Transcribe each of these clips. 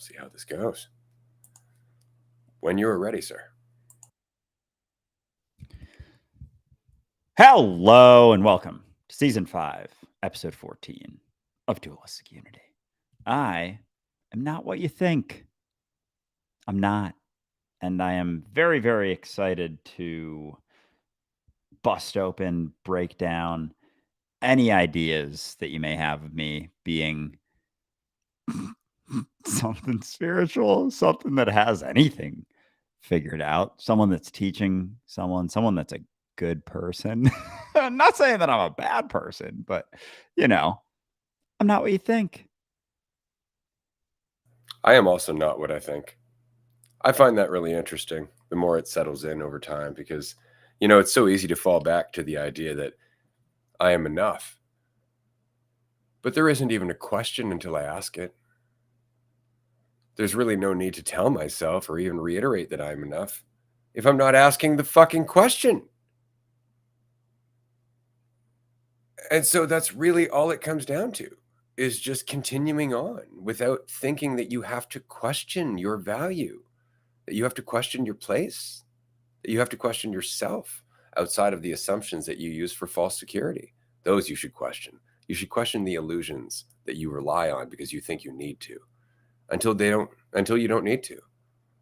We'll see how this goes. When you are ready, sir. Hello and welcome to Season 5, Episode 14 of Dualistic Unity. I am not what you think. I'm not. And I am very, very excited to bust open, break down any ideas that you may have of me being something spiritual, something that has anything figured out, someone that's teaching someone that's a good person. I'm not saying that I'm a bad person, but I'm not what you think. I am also not what I think. I find that really interesting the more it settles in over time because, it's so easy to fall back to the idea that I am enough. But there isn't even a question until I ask it. There's really no need to tell myself or even reiterate that I'm enough if I'm not asking the fucking question. And so that's really all it comes down to, is just continuing on without thinking that you have to question your value, that you have to question your place, that you have to question yourself outside of the assumptions that you use for false security. Those you should question. You should question the illusions that you rely on because you think you need to, until you don't need to,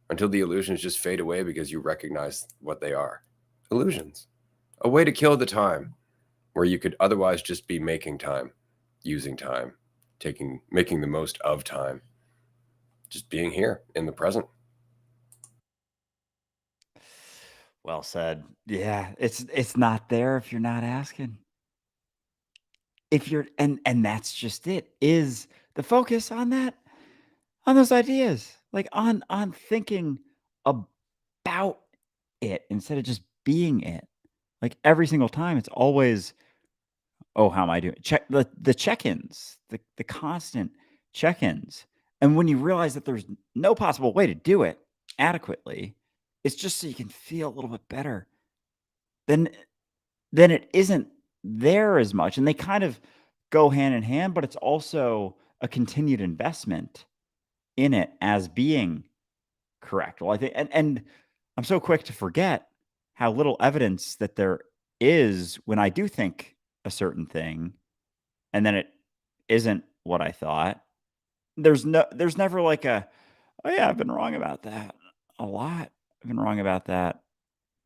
until the illusions just fade away because you recognize what they are. Illusions. A way to kill the time where you could otherwise just be making time, using time, making the most of time, just being here in the present. Well said. Yeah, it's not there if you're not asking. If you're and that's just it. Is the focus on that, on those ideas, like on thinking about it instead of just being it. Like every single time, it's always, oh, how am I doing? Check the check-ins, the constant check-ins. And when you realize that there's no possible way to do it adequately, it's just so you can feel a little bit better. Then it isn't there as much. And they kind of go hand in hand, but it's also a continued investment in it as being correct. Well, I think and I'm so quick to forget how little evidence that there is when I do think a certain thing and then it isn't what I thought. There's never like a, oh yeah, I've been wrong about that a lot. I've been wrong about that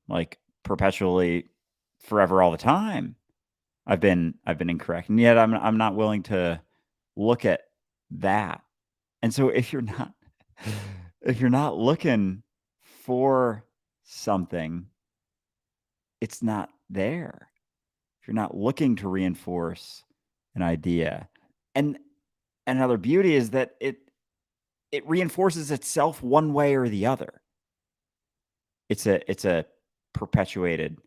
like perpetually, forever, all the time. I've been incorrect, and yet I'm not willing to look at that. And so if you're not looking for something, it's not there. If you're not looking to reinforce an idea, and another beauty is that it reinforces itself one way or the other. It's a perpetuated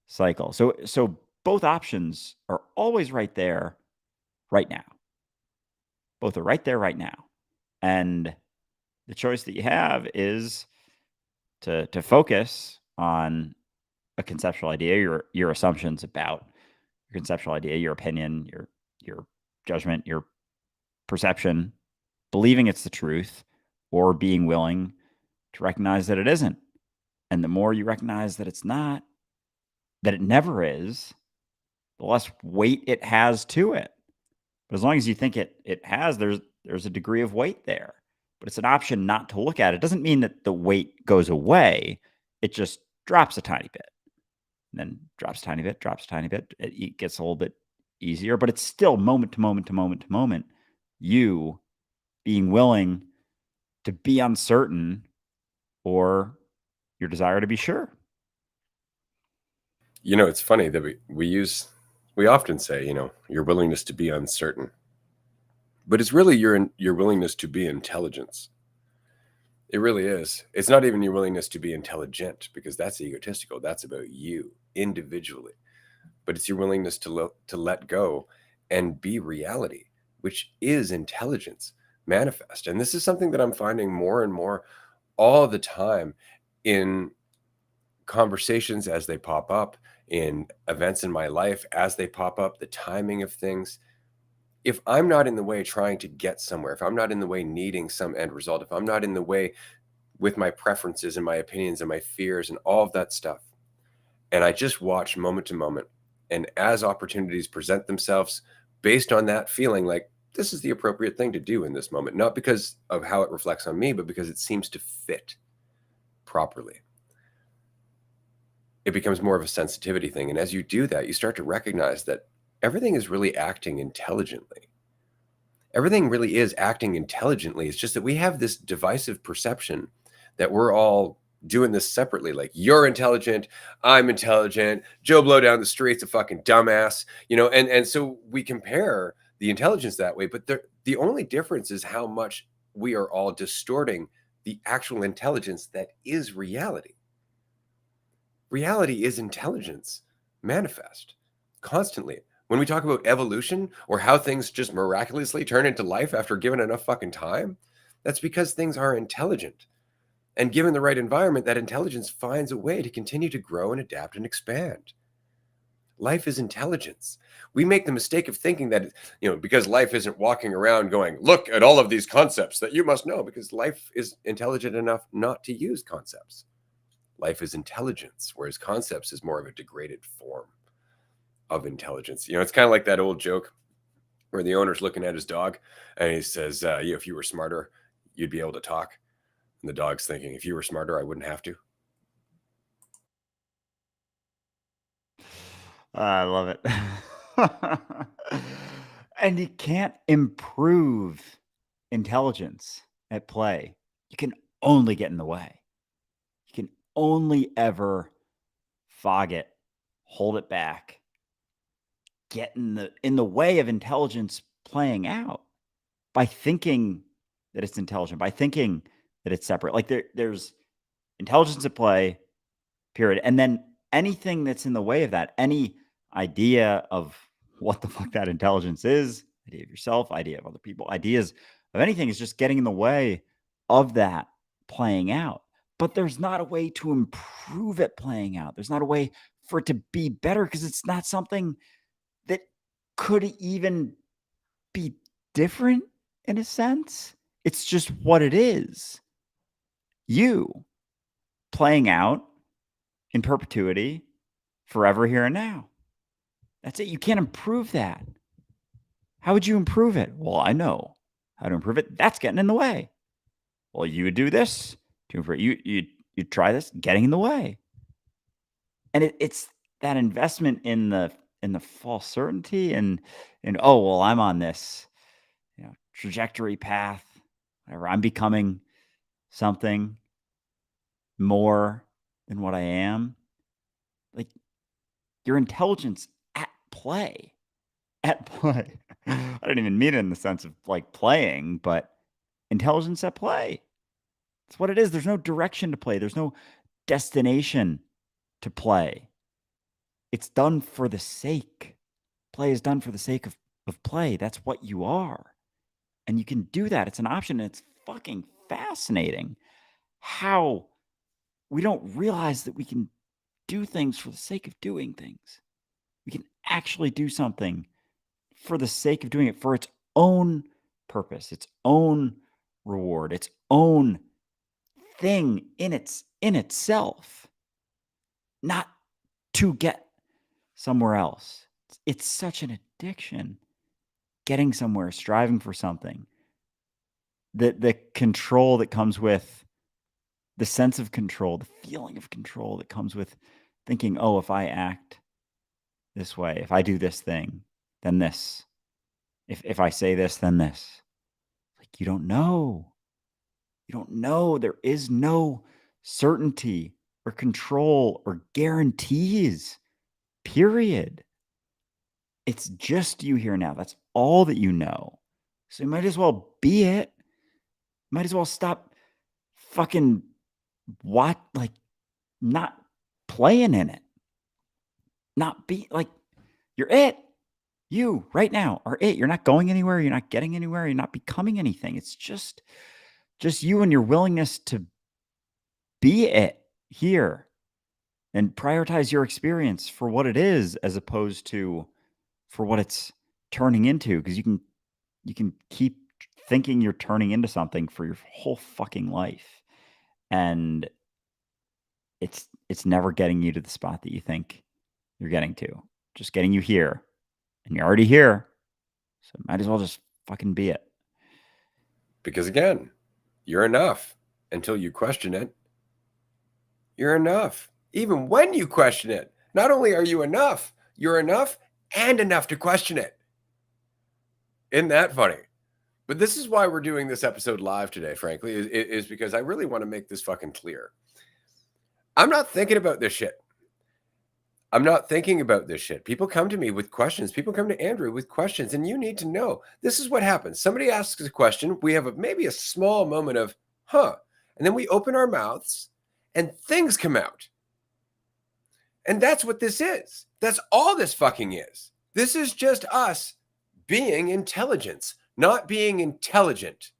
cycle. So both options are always right there, right now. Both are right there, right now, and the choice that you have is to focus on a conceptual idea, your assumptions about your conceptual idea, your opinion, your judgment, your perception, believing it's the truth, or being willing to recognize that it isn't. And the more you recognize that it's not, that it never is, the less weight it has to it. But as long as you think it has, there's a degree of weight there. But it's an option not to look at. It doesn't mean that the weight goes away. It just drops a tiny bit. And then drops a tiny bit, drops a tiny bit. It gets a little bit easier, but it's still moment to moment to moment to moment. You being willing to be uncertain or your desire to be sure. It's funny that we often say, your willingness to be uncertain. But it's really your willingness to be intelligence. It really is. It's not even your willingness to be intelligent, because that's egotistical. That's about you individually. But it's your willingness to let go and be reality, which is intelligence manifest. And this is something that I'm finding more and more all the time in conversations as they pop up, in events in my life as they pop up, the timing of things. if I'm not in the way trying to get somewhere, if I'm not in the way needing some end result, if I'm not in the way with my preferences and my opinions and my fears and all of that stuff, and I just watch moment to moment, and as opportunities present themselves based on that feeling like this is the appropriate thing to do in this moment, not because of how it reflects on me, but because it seems to fit properly. It becomes more of a sensitivity thing. And as you do that, you start to recognize that everything is really acting intelligently. Everything really is acting intelligently. It's just that we have this divisive perception that we're all doing this separately. Like you're intelligent, I'm intelligent, Joe Blow down the street's a fucking dumbass, and so we compare the intelligence that way. But the only difference is how much we are all distorting the actual intelligence that is reality. Reality is intelligence manifest constantly. When we talk about evolution or how things just miraculously turn into life after given enough fucking time, that's because things are intelligent. And given the right environment, that intelligence finds a way to continue to grow and adapt and expand. Life is intelligence. We make the mistake of thinking that, because life isn't walking around going, look at all of these concepts that you must know, because life is intelligent enough not to use concepts. Life is intelligence, whereas concepts is more of a degraded form of intelligence. It's kind of like that old joke where the owner's looking at his dog and he says, if you were smarter, you'd be able to talk. And the dog's thinking, if you were smarter, I wouldn't have to. I love it. And you can't improve intelligence at play. You can only get in the way. You can only ever fog it, hold it back, get in the way of intelligence playing out by thinking that it's intelligent, by thinking that it's separate. Like there's intelligence at play, period. And then anything that's in the way of that, any idea of what the fuck that intelligence is, idea of yourself, idea of other people, ideas of anything is just getting in the way of that playing out. But there's not a way to improve it playing out. There's not a way for it to be better because it's not something that could even be different in a sense. It's just what it is. You playing out in perpetuity, forever here and now. That's it. You can't improve that. How would you improve it? Well, I know how to improve it. That's getting in the way. Well, you would do this to improve. You try this, getting in the way, and it's that investment in the false certainty and oh well, I'm on this trajectory path. Whatever, I'm becoming something more than what I am. Like your intelligence at play. At play. I didn't even mean it in the sense of like playing, but intelligence at play. It's what it is. There's no direction to play. There's no destination to play. It's done for the sake. Play is done for the sake of play. That's what you are. And you can do that. It's an option. And it's fucking fascinating how we don't realize that we can do things for the sake of doing things. We can actually do something for the sake of doing it, for its own purpose, its own reward, its own thing in itself, not to get somewhere else. It's such an addiction. Getting somewhere, striving for something. The control that comes with the sense of control, the feeling of control that comes with thinking, oh, if I act this way, if I do this thing, then this. If I say this, then this. Like you don't know. You don't know. There is no certainty or control or guarantees. Period. It's just you here now. That's all that you know. So you might as well be it. Might as well stop fucking not playing in it. Not be like you're it. You right now are it. You're not going anywhere. You're not getting anywhere. You're not becoming anything. It's just you and your willingness to be it here and prioritize your experience for what it is as opposed to for what it's turning into. Because you can You can keep thinking you're turning into something for your whole fucking life, and it's never getting you to the spot that you think you're getting to. Just getting you here, and you're already here, so might as well just fucking be it. Because again, you're enough until you question it. You're enough. Even when you question it, not only are you enough, you're enough and enough to question it. Isn't that funny? But this is why we're doing this episode live today, frankly, is because I really want to make this fucking clear. I'm not thinking about this shit. I'm not thinking about this shit. People come to me with questions. People come to Andrew with questions, and you need to know this is what happens. Somebody asks a question. We have maybe a small moment of, huh. And then we open our mouths and things come out. And that's what this is. That's all this fucking is. This is just us being intelligence, not being intelligent.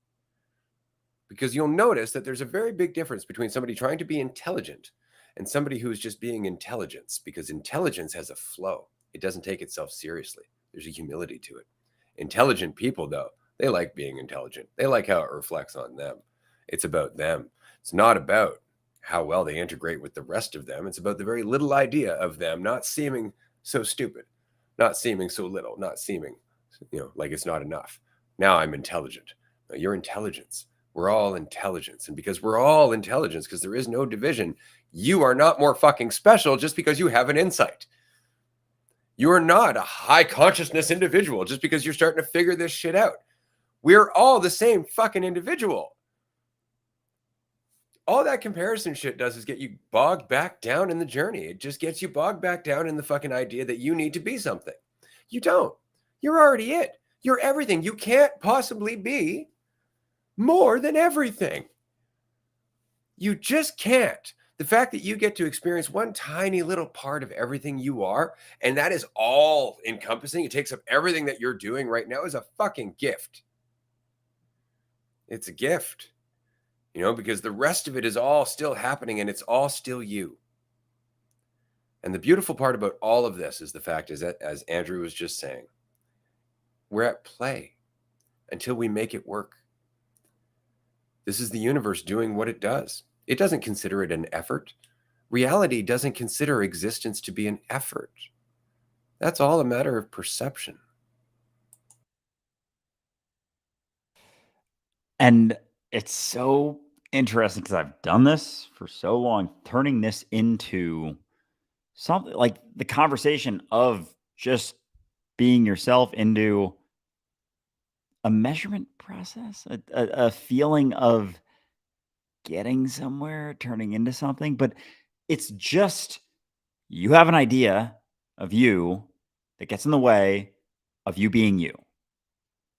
Because you'll notice that there's a very big difference between somebody trying to be intelligent and somebody who's just being intelligence, because intelligence has a flow. It doesn't take itself seriously. There's a humility to it. Intelligent people, though, they like being intelligent. They like how it reflects on them. It's about them. It's not about how well they integrate with the rest of them. It's about the very little idea of them not seeming so stupid, not seeming so little, not seeming, like it's not enough. Now I'm intelligent. No, you're intelligence. We're all intelligence. And because we're all intelligence, because there is no division, you are not more fucking special just because you have an insight. You are not a high consciousness individual just because you're starting to figure this shit out. We're all the same fucking individual. All that comparison shit does is get you bogged back down in the journey. It just gets you bogged back down in the fucking idea that you need to be something. You don't. You're already it. You're everything. You can't possibly be more than everything. You just can't. The fact that you get to experience one tiny little part of everything you are, and that is all encompassing, it takes up everything that you're doing right now, is a fucking gift. It's a gift, because the rest of it is all still happening and it's all still you. And the beautiful part about all of this is the fact is that, as Andrew was just saying, we're at play until we make it work. This is the universe doing what it does. It doesn't consider it an effort. Reality doesn't consider existence to be an effort. That's all a matter of perception. And it's so interesting because I've done this for so long, turning this into something like the conversation of just being yourself into a measurement process, a feeling of getting somewhere, turning into something. But it's just you have an idea of you that gets in the way of you being you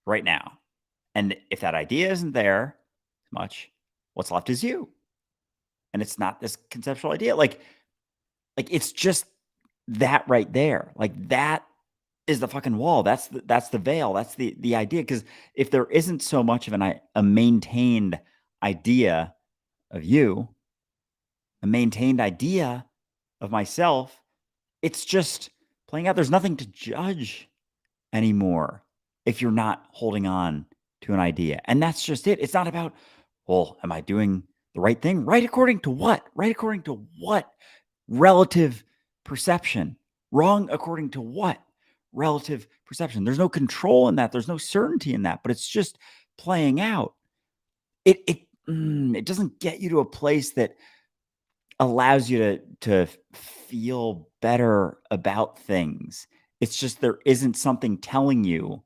right now. And if that idea isn't there much, what's left is you. And it's not this conceptual idea. Like it's just that right there. Like that is the fucking wall. That's the veil. That's the idea. Because if there isn't so much of a maintained idea of you, a maintained idea of myself, it's just playing out. There's nothing to judge anymore if you're not holding on to an idea. And that's just it. It's not about, well, am I doing the right thing? Right according to what? Right according to what? Relative perception. Wrong according to what? Relative perception. There's no control in that. There's no certainty in that, but it's just playing out. It doesn't get you to a place that allows you to feel better about things. It's just there isn't something telling you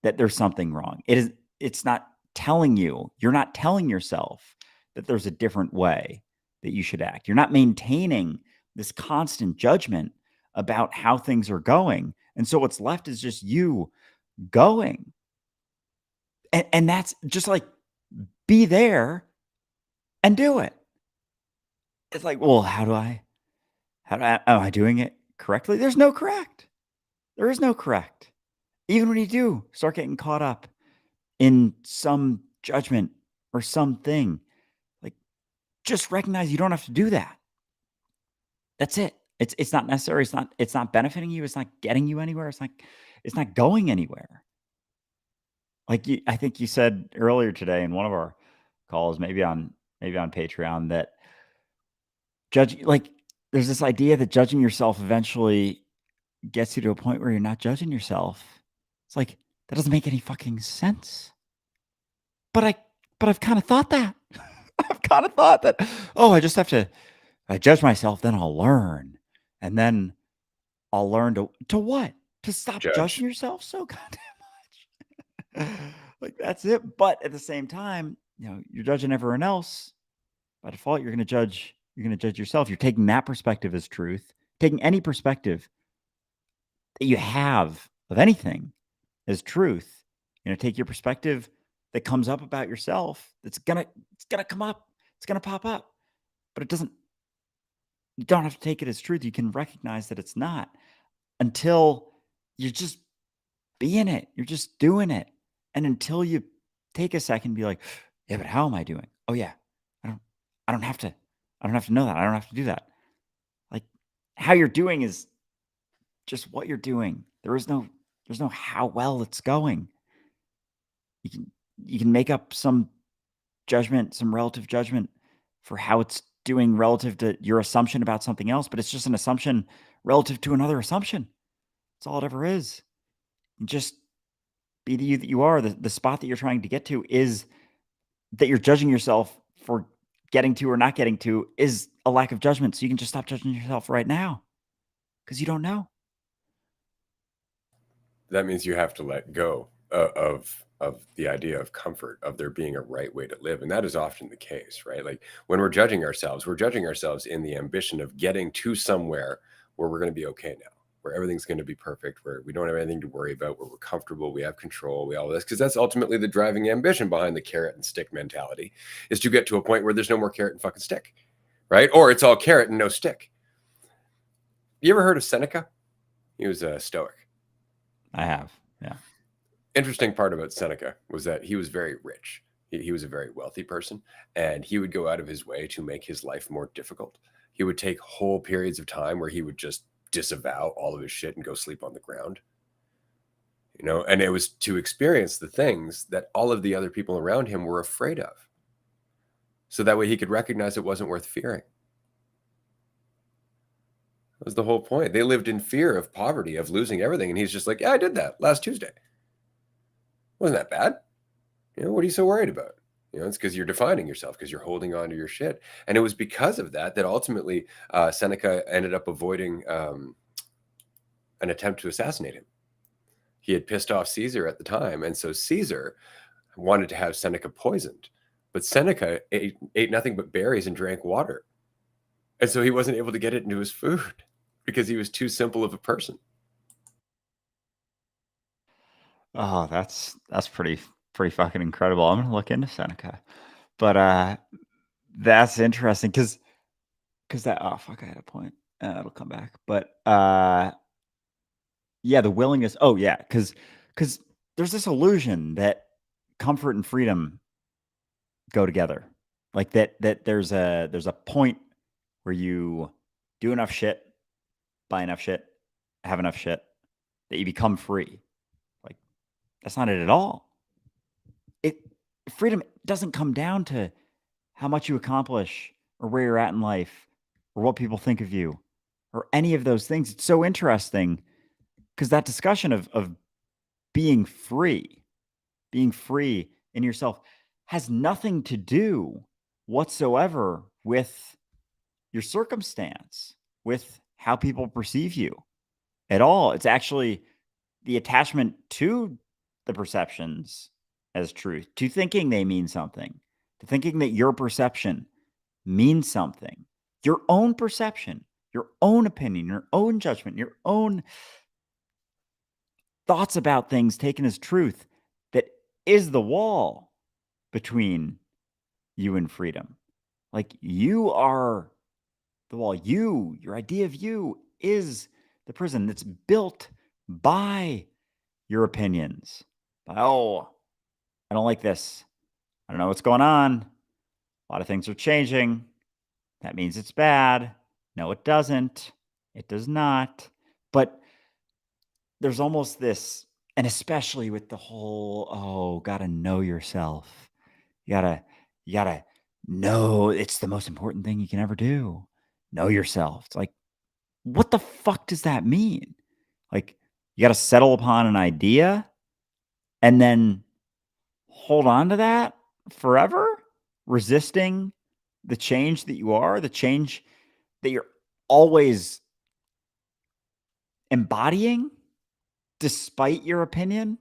that there's something wrong. It's not telling you. You're not telling yourself that there's a different way that you should act. You're not maintaining this constant judgment about how things are going. And so what's left is just you going. And that's just like be there and do it. It's like, well, am I doing it correctly? There's no correct. There is no correct. Even when you do start getting caught up in some judgment or something, like just recognize you don't have to do that. That's it. It's not necessary. It's not benefiting you. It's not getting you anywhere. It's not going anywhere. Like I think you said earlier today in one of our calls, maybe on Patreon, that there's this idea that judging yourself eventually gets you to a point where you're not judging yourself. It's like, that doesn't make any fucking sense. But I've kinda thought that. I've kinda thought that, "Oh, I just have to I judge myself, then I'll learn." And then I'll learn to what? To stop judging Judge. yourself so goddamn much. Like, that's it. But at the same time, you're judging everyone else. By default, you're gonna judge yourself. You're taking that perspective as truth. Taking any perspective that you have of anything as truth. Take your perspective that comes up about yourself. It's gonna come up. It's gonna pop up. But it doesn't. You don't have to take it as truth. You can recognize that it's not until you're just being it. You're just doing it, and until you take a second, and be like, yeah, but how am I doing? Oh yeah, I don't. I don't have to. I don't have to know that. I don't have to do that. Like, how you're doing is just what you're doing. There's no how well it's going. You can you can make up some judgment, some relative judgment for how it's doing relative to your assumption about something else, but it's just an assumption relative to another assumption. That's all it ever is. And just be the you that you are. The spot that you're trying to get to is that you're judging yourself for getting to or not getting to is a lack of judgment. So you can just stop judging yourself right now because you don't know. That means you have to let go of the idea of comfort, of there being a right way to live, and that is often the case, right? Like, when we're judging ourselves in the ambition of getting to somewhere where we're gonna be okay now, where everything's gonna be perfect, where we don't have anything to worry about, where we're comfortable, we have control, we all this, because that's ultimately the driving ambition behind the carrot and stick mentality, is to get to a point where there's no more carrot and fucking stick, right? Or it's all carrot and no stick. You ever heard of Seneca? He was a Stoic. I have. Yeah. Interesting part about Seneca was that he was very rich. He was a very wealthy person, and he would go out of his way to make his life more difficult. He would take whole periods of time where he would just disavow all of his shit and go sleep on the ground, and it was to experience the things that all of the other people around him were afraid of. So that way he could recognize it wasn't worth fearing. That was the whole point. They lived in fear of poverty, of losing everything. And he's just like, yeah, I did that last Tuesday. Wasn't that bad? What are you so worried about? It's because you're defining yourself, because you're holding on to your shit. And it was because of that that ultimately Seneca ended up avoiding an attempt to assassinate him. He had pissed off Caesar at the time. And so Caesar wanted to have Seneca poisoned. But Seneca ate nothing but berries and drank water. And so he wasn't able to get it into his food because he was too simple of a person. Oh, that's pretty fucking incredible. I'm gonna look into Seneca. But that's interesting because that oh fuck, I had a point. It'll come back. But yeah, the willingness. Oh yeah, because there's this illusion that comfort and freedom go together. Like that there's a point where you do enough shit, buy enough shit, have enough shit that you become free. Like, that's not it at all. It Freedom doesn't come down to how much you accomplish or where you're at in life or what people think of you or any of those things. It's so interesting because that discussion of being being free in yourself has nothing to do whatsoever with your circumstance, with how people perceive you at all. It's actually the attachment to the perceptions as truth, to thinking they mean something, to thinking that your perception means something, your own perception, your own opinion, your own judgment, your own thoughts about things taken as truth that is the wall between you and freedom. Like, you are the wall. Your idea of you is the prison that's built by your opinions. Oh, I don't like this. I don't know what's going on. A lot of things are changing. That means it's bad. No, it doesn't. It does not. But there's almost this And especially with the whole, "Oh, gotta know yourself. You gotta know it's the most important thing you can ever do. Know yourself." It's like, what the fuck does that mean? Like, you gotta settle upon an idea and then hold on to that forever, resisting the change that you are, the change that you're always embodying despite your opinion,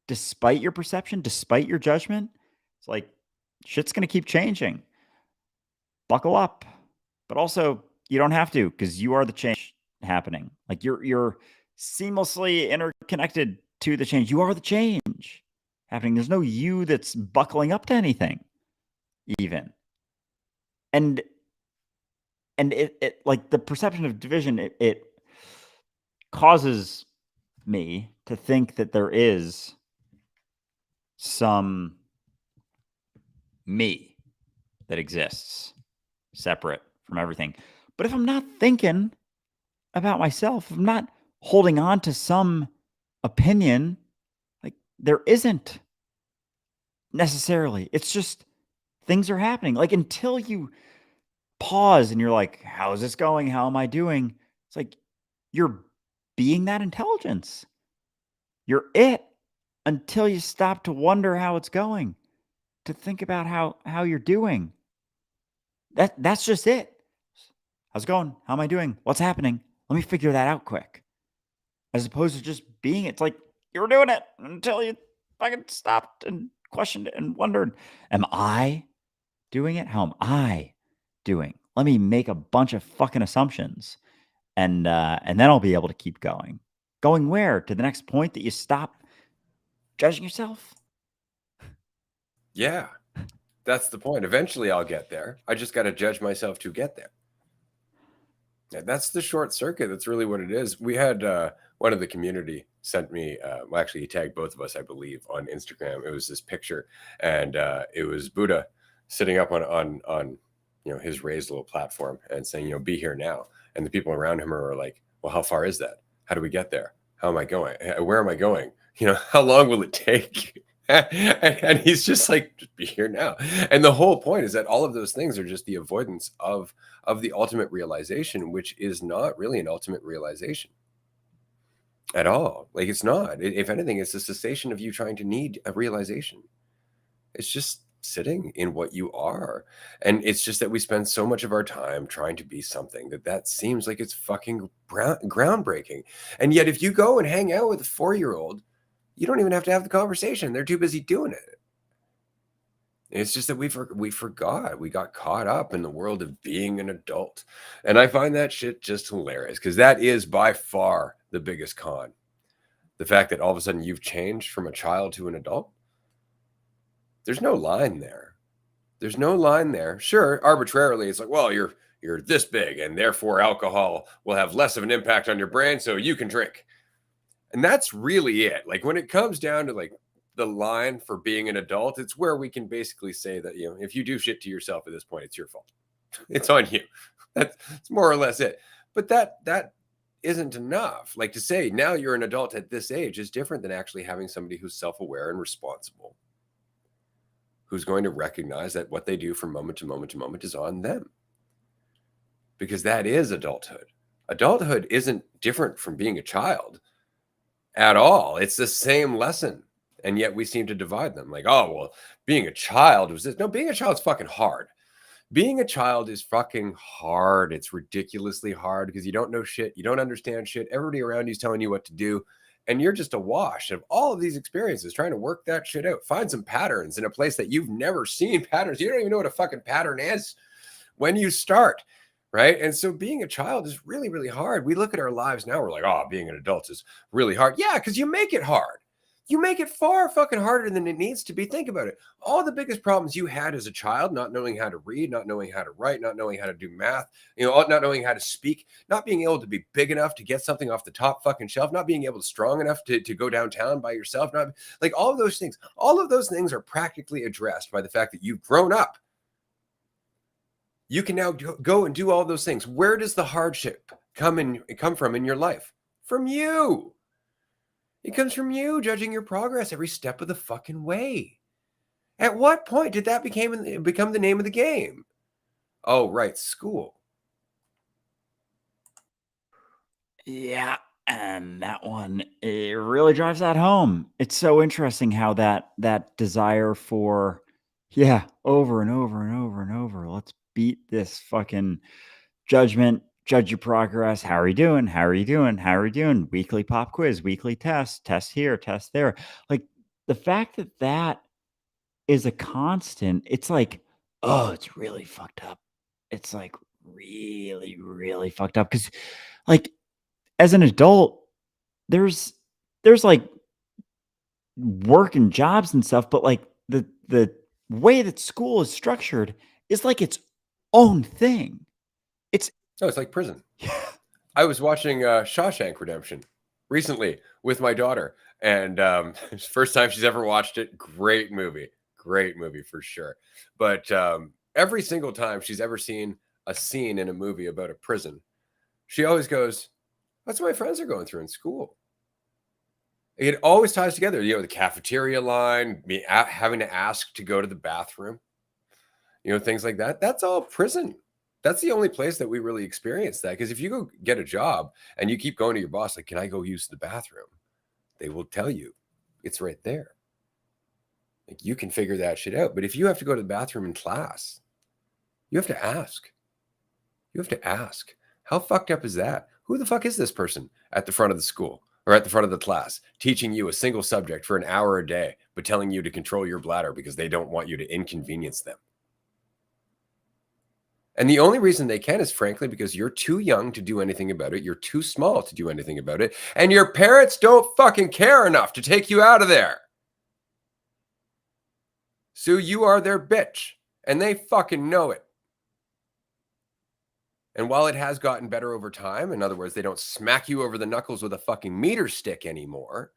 despite your perception, despite your judgment. It's like shit's going to keep changing. Buckle up. But also, you don't have to because you are the change happening. Like you're seamlessly interconnected to the change. You are the change happening. There's no you that's buckling up to anything even. And it like the perception of division, it causes me to think that there is some me that exists separate from everything. But if I'm not thinking about myself, if I'm not holding on to some opinion, like there isn't necessarily. It's just things are happening. Like until you pause and you're like, how is this going? How am I doing? It's like you're being that intelligence. You're it until you stop to wonder how it's going, to think about how you're doing. That's just it. How's it going? How am I doing? What's happening? Let me figure that out quick. As opposed to just being it's like you were doing it until you fucking stopped and questioned it and wondered, am I doing it? How am I doing? Let me make a bunch of fucking assumptions and then I'll be able to keep going. Going where? To the next point that you stop judging yourself? Yeah, that's the point. Eventually, I'll get there. I just got to judge myself to get there. Yeah, that's the short circuit. That's really what it is. We had one of the community sent me. Well, actually, he tagged both of us, I believe, on Instagram. It was this picture, and it was Buddha sitting up on his raised little platform and saying, "Be here now." And the people around him are like, "Well, how far is that? How do we get there? How am I going? Where am I going? How long will it take?" And he's just like, "Just be here now." And the whole point is that all of those things are just the avoidance of the ultimate realization, which is not really an ultimate realization at all. Like it's not. If anything, it's a cessation of you trying to need a realization. It's just sitting in what you are. And it's just that we spend so much of our time trying to be something that seems like it's fucking groundbreaking. And yet, if you go and hang out with a 4-year-old, you don't even have to have the conversation. They're too busy doing it. It's just that we forgot. We got caught up in the world of being an adult. And I find that shit just hilarious because that is by far the biggest con. The fact that all of a sudden you've changed from a child to an adult. There's no line there. There's no line there. Sure, arbitrarily, it's like, well, you're this big, and therefore alcohol will have less of an impact on your brain, so you can drink. And that's really it. Like when it comes down to like the line for being an adult, it's where we can basically say that, if you do shit to yourself at this point, it's your fault. It's on you. That's more or less it. But that isn't enough. Like to say now you're an adult at this age is different than actually having somebody who's self-aware and responsible, who's going to recognize that what they do from moment to moment to moment is on them. Because that is adulthood. Adulthood isn't different from being a child at all. It's the same lesson. And yet we seem to divide them. Like, oh, well, being a child was this. No, being a child is fucking hard. Being a child is fucking hard. It's ridiculously hard because you don't know shit. You don't understand shit. Everybody around you is telling you what to do. And you're just awash of all of these experiences trying to work that shit out. Find some patterns in a place that you've never seen patterns. You don't even know what a fucking pattern is when you start. Right. And so being a child is really, really hard. We look at our lives now. We're like, oh, being an adult is really hard. Yeah, because you make it hard. You make it far fucking harder than it needs to be. Think about it. All the biggest problems you had as a child, not knowing how to read, not knowing how to write, not knowing how to do math, not knowing how to speak, not being able to be big enough to get something off the top fucking shelf, not being able to strong enough to go downtown by yourself, not like all of those things are practically addressed by the fact that you've grown up. You can now go and do all those things. Where does the hardship come from in your life? From you. It comes from you judging your progress every step of the fucking way. At what point did that become the name of the game? Oh, right, school. Yeah, and that one, it really drives that home. It's so interesting how that desire for, yeah, over and over and over and over, let's beat this fucking judgment, judge your progress. How are you doing? How are you doing? How are you doing? Weekly pop quiz, weekly test, test here, test there. Like the fact that that is a constant, it's like, oh, it's really fucked up. It's like really, really fucked up because, like, as an adult, there's like work and jobs and stuff, but like the way that school is structured is like its own thing. It's Oh, it's like prison. I was watching Shawshank Redemption recently with my daughter, and first time she's ever watched it. Great movie for sure. But every single time she's ever seen a scene in a movie about a prison, she always goes, "That's what my friends are going through in school." It always ties together. The cafeteria line, having to ask to go to the bathroom, things like that. That's all prison. That's the only place that we really experience that. Because if you go get a job and you keep going to your boss, like, "Can I go use the bathroom?" They will tell you it's right there. Like, you can figure that shit out. But if you have to go to the bathroom in class, you have to ask. You have to ask. How fucked up is that? Who the fuck is this person at the front of the school or at the front of the class teaching you a single subject for an hour a day, but telling you to control your bladder because they don't want you to inconvenience them? And the only reason they can is frankly because you're too young to do anything about it. You're too small to do anything about it. And your parents don't fucking care enough to take you out of there. So you are their bitch. And they fucking know it. And while it has gotten better over time, in other words, they don't smack you over the knuckles with a fucking meter stick anymore.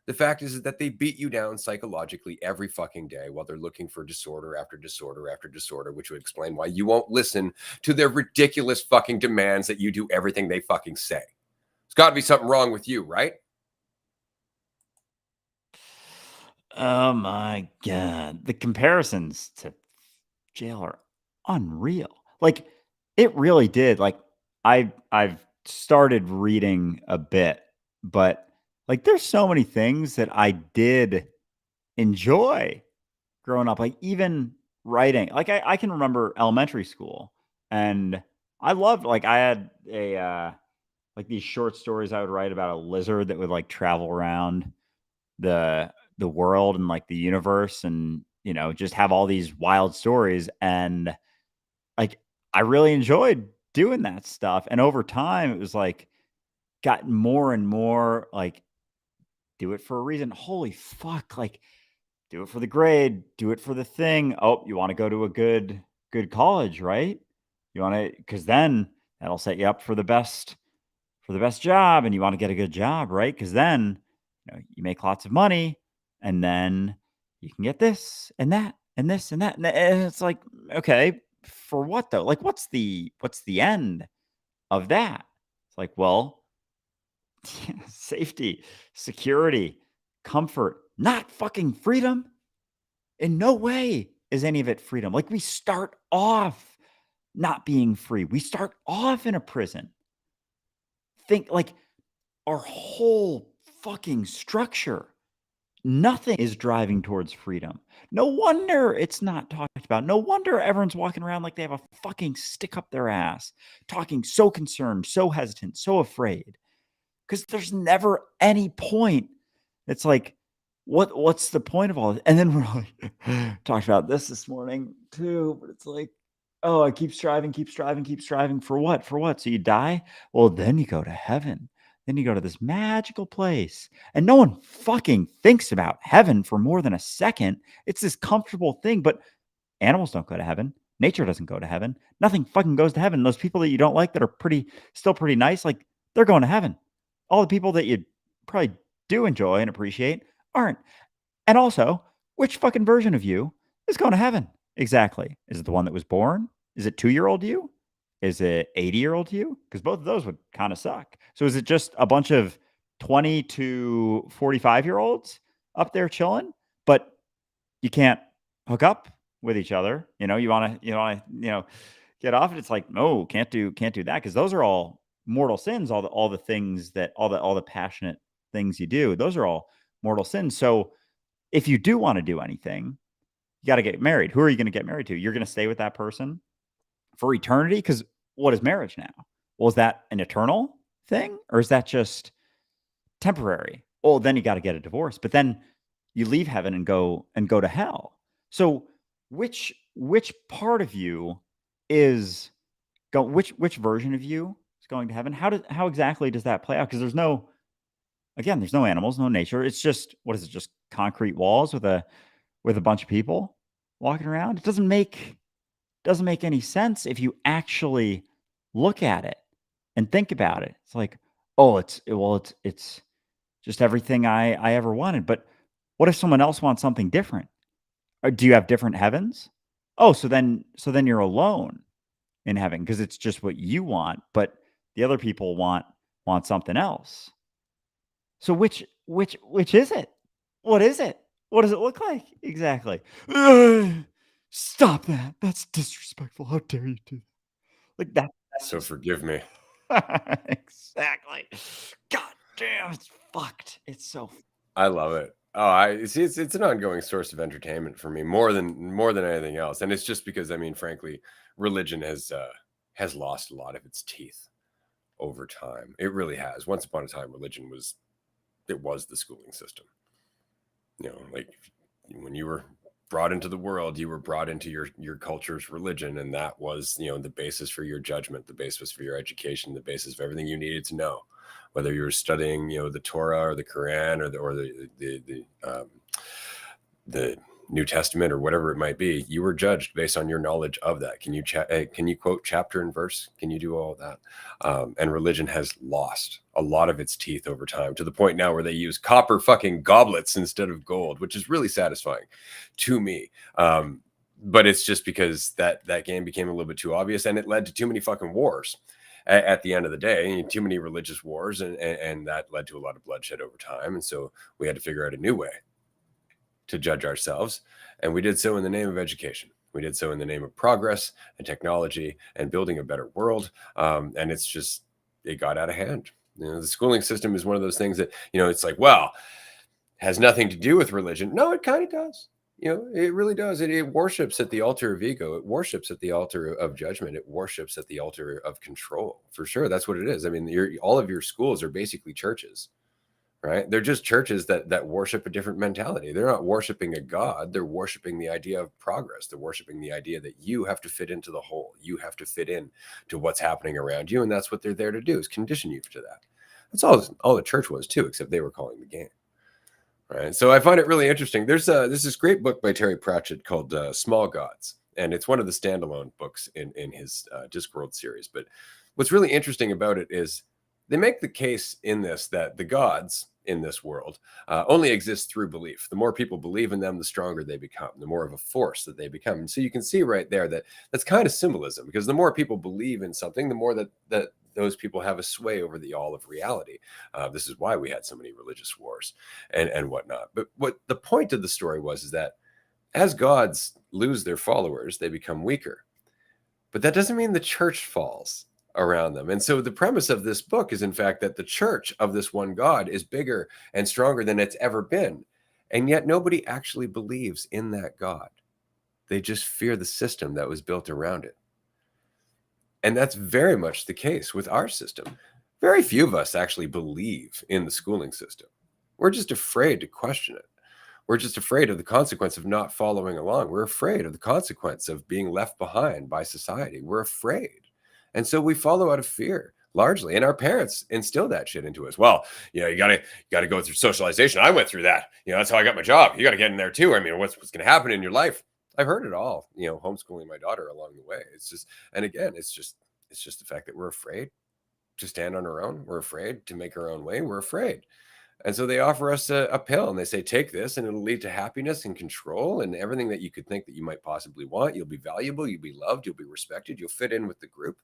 The fact is that they beat you down psychologically every fucking day while they're looking for disorder after disorder after disorder, which would explain why you won't listen to their ridiculous fucking demands that you do everything they fucking say. There's got to be something wrong with you, right? oh my god, the comparisons to jail are unreal. Like it really did. Like I've started reading a bit, but like there's so many things that I did enjoy growing up. Like even writing. Like I can remember elementary school and I loved like I had a like these short stories I would write about a lizard that would like travel around the world and like the universe and just have all these wild stories and like I really enjoyed doing that stuff and over time it was like gotten more and more like do it for a reason. Holy fuck, like do it for the grade, do it for the thing. Oh, you want to go to a good college, right? You want to cuz then that'll set you up for the best job and you want to get a good job, right? Cuz then you make lots of money and then you can get this and that and this and that. And it's like, okay, for what though? Like what's the end of that? It's like, well, safety, security, comfort, not fucking freedom. In no way is any of it freedom. Like we start off not being free. We start off in a prison. Think like our whole fucking structure, nothing is driving towards freedom. No wonder it's not talked about. No wonder everyone's walking around like they have a fucking stick up their ass, talking so concerned, so hesitant, so afraid. Because there's never any point. It's like, what's the point of all this? And then we're like, talked about this morning too, but it's like, oh, I keep striving, keep striving, keep striving for what? For what? So you die? Well, then you go to heaven. Then you go to this magical place. And no one fucking thinks about heaven for more than a second. It's this comfortable thing, but animals don't go to heaven. Nature doesn't go to heaven. Nothing fucking goes to heaven. Those people that you don't like that are still pretty nice, like they're going to heaven. All the people that you probably do enjoy and appreciate aren't. And also, which fucking version of you is going to heaven? Exactly. Is it the one that was born? Is it 2-year-old you? Is it 80-year-old you? Because both of those would kind of suck. So is it just a bunch of 20 to 45-year-olds up there chilling, but you can't hook up with each other. You wanna get off it. It's like, no, can't do that because those are all mortal sins. All the things that all the passionate things you do, those are all mortal sins. So if you do want to do anything, you got to get married. Who are you going to get married to? You're going to stay with that person for eternity? Because what is marriage now? Well, is that an eternal thing or is that just temporary? Well, then you got to get a divorce. But then you leave heaven and go to hell. So which part of you is which version of you is going to heaven? How exactly does that play out? Because there's no animals, no nature. It's just what is it? Just concrete walls with a bunch of people walking around. It doesn't make any sense if you actually look at it and think about it. It's like, oh, it's just everything I ever wanted. But what if someone else wants something different? Or do you have different heavens? Oh, so then you're alone in heaven because it's just what you want, but the other people want something else. So which is it? What is it? What does it look like? Exactly. "Ugh, stop that. That's disrespectful. How dare you do that?" Like that's So just forgive me. exactly. God damn, it's fucked. It's so I love it. Oh, I see. It's an ongoing source of entertainment for me more than anything else, and it's just because I mean, frankly, religion has lost a lot of its teeth over time. It really has. Once upon a time, religion was the schooling system. Like when you were brought into the world, you were brought into your culture's religion, and that was the basis for your judgment, the basis for your education, the basis of everything you needed to know, whether you were studying the Torah or the Quran or the New Testament or whatever it might be. You were judged based on your knowledge of that. Can you quote chapter and verse? Can you do all of that? And religion has lost a lot of its teeth over time to the point now where they use copper fucking goblets instead of gold, which is really satisfying to me. But it's just because that game became a little bit too obvious and it led to too many fucking wars at the end of the day, too many religious wars, and that led to a lot of bloodshed over time. And so we had to figure out a new way to judge ourselves. And we did so in the name of education. We did so in the name of progress and technology and building a better world. And it got out of hand. The schooling system is one of those things that, it's like, well, has nothing to do with religion. No, it kind of does. It really does. It worships at the altar of ego. It worships at the altar of judgment. It worships at the altar of control. For sure, that's what it is. I mean, all of your schools are basically churches, right? They're just churches that worship a different mentality. They're not worshiping a god. They're worshiping the idea of progress. They're worshiping the idea that you have to fit into the whole. You have to fit in to what's happening around you, and that's what they're there to do, is condition you to that. That's all the church was too, except they were calling the game. Right. So I find it really interesting. There's this great book by Terry Pratchett called Small Gods, and it's one of the standalone books in his Discworld series. But what's really interesting about it is they make the case in this that the gods in this world only exist through belief. The more people believe in them, the stronger they become, the more of a force that they become. And so you can see right there that that's kind of symbolism, because the more people believe in something, the more that those people have a sway over the all of reality. This is why we had so many religious wars and whatnot. But what the point of the story was is that as gods lose their followers, they become weaker. But that doesn't mean the church falls around them. And so the premise of this book is, in fact, that the church of this one God is bigger and stronger than it's ever been. And yet nobody actually believes in that God. They just fear the system that was built around it. And that's very much the case with our system. Very few of us actually believe in the schooling system. We're just afraid to question it. We're just afraid of the consequence of not following along. We're afraid of the consequence of being left behind by society. We're afraid. And so we follow out of fear largely. And our parents instill that shit into us. Well, you gotta go through socialization. I went through that. That's how I got my job. You gotta get in there too. I mean, what's gonna happen in your life? I've heard it all, homeschooling my daughter along the way. It's just, and again, it's just the fact that we're afraid to stand on our own. We're afraid to make our own way. We're afraid. And so they offer us a pill and they say, take this and it'll lead to happiness and control and everything that you could think that you might possibly want. You'll be valuable, you'll be loved, you'll be respected, you'll fit in with the group.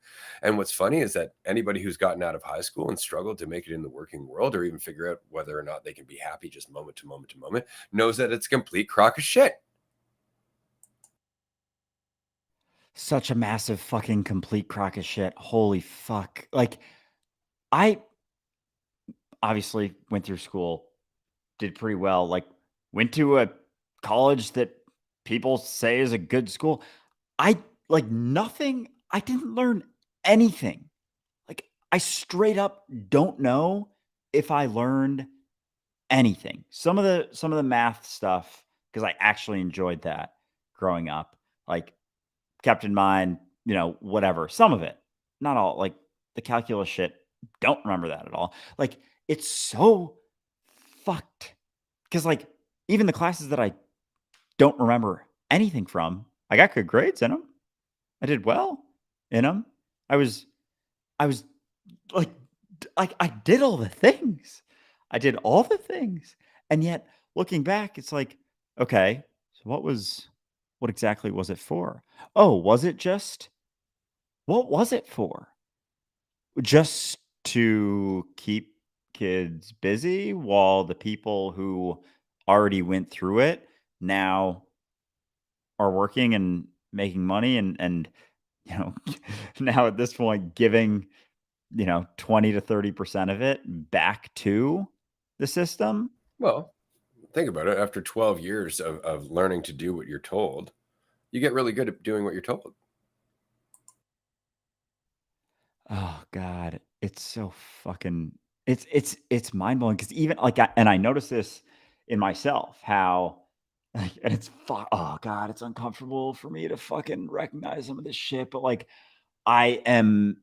And what's funny is that anybody who's gotten out of high school and struggled to make it in the working world or even figure out whether or not they can be happy just moment to moment to moment knows that it's a complete crock of shit. Such a massive fucking complete crock of shit. Holy fuck. Like, I obviously went through school, did pretty well, like, went to a college that people say is a good school. I like nothing. I didn't learn anything. Like, I straight up don't know if I learned anything. Some of the math stuff, because I actually enjoyed that growing up, like, kept in mind, whatever. Some of it, not all. Like, the calculus shit, don't remember that at all. Like, it's so fucked. Because, like, even the classes that I don't remember anything from, I got good grades in them. I did well in them. I was I was like I did all the things. I did all the things. And yet, looking back, it's like, okay, so what exactly was it for? Oh, was it just what was it for? Just to keep kids busy while the people who already went through it now are working and making money and you know now at this point giving 20 to 30% of it back to the system. Well, think about it. After 12 years of learning to do what you're told, you get really good at doing what you're told. Oh god, it's so fucking it's mind-blowing because even like I notice this in myself how like and oh god, it's uncomfortable for me to fucking recognize some of this shit, but like I am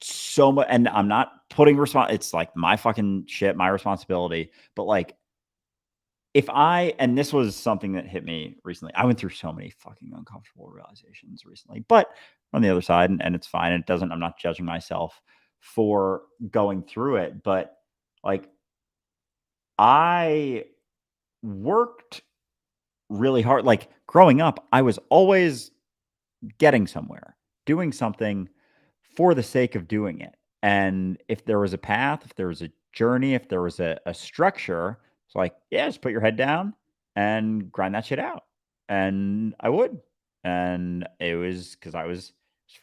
so much and I'm not putting it's like my fucking shit, my responsibility, but like if I and this was something that hit me recently. I went through so many fucking uncomfortable realizations recently, but on the other side, and it's fine. It doesn't, I'm not judging myself for going through it, but like I worked really hard. Like growing up, I was always getting somewhere, doing something for the sake of doing it. And if there was a path, if there was a journey, if there was a structure, it's like, yeah, just put your head down and grind that shit out. And I would. And it was because I was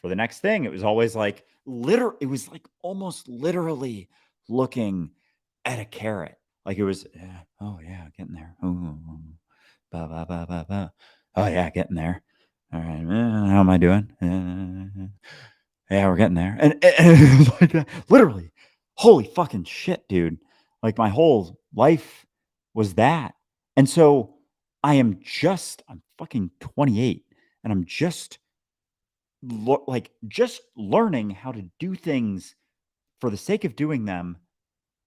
for the next thing. It was always like it was like almost literally looking at a carrot. Like it was, yeah, oh yeah, getting there. Ooh, ba, ba, ba, ba, ba. Oh yeah, getting there. All right, how am I doing? Yeah, we're getting there. And it was like that, literally, holy fucking shit, dude. Like my whole life was that. And so I'm fucking 28 and I'm just just learning how to do things for the sake of doing them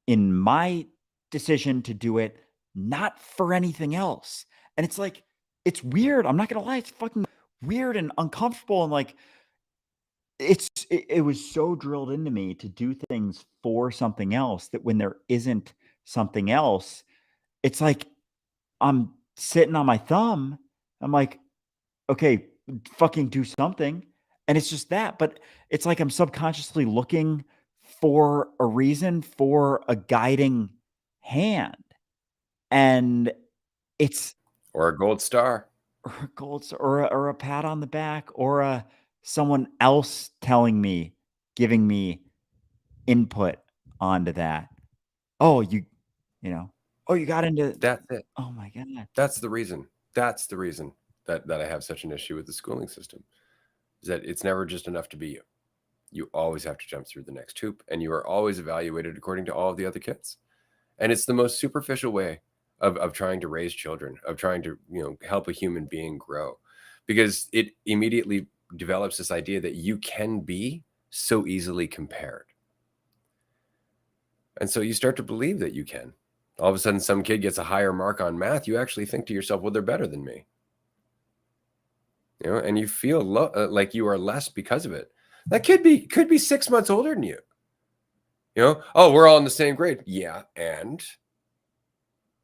in my decision to do it, not for anything else. And it's like, it's weird. I'm not gonna lie, it's fucking weird and uncomfortable. And like, it was so drilled into me to do things for something else that when there isn't something else, it's like I'm sitting on my thumb. I'm like, okay, fucking do something. And it's just that. But it's like I'm subconsciously looking for a reason, for a guiding hand. And it's Or a gold star. or a or a pat on the back or a someone else telling me, giving me input onto that. Oh, oh, you got into That's it. oh my god. That's the reason. That's the reason that I have such an issue with the schooling system, is that it's never just enough to be you. You always have to jump through the next hoop, and you are always evaluated according to all of the other kids. And it's the most superficial way of trying to raise children, of trying to, help a human being grow, because it immediately develops this idea that you can be so easily compared. And so you start to believe that you can. All of a sudden, some kid gets a higher mark on math. You actually think to yourself, well, they're better than me. And you feel like you are less because of it. That could be 6 months older than you. Oh, we're all in the same grade. Yeah, and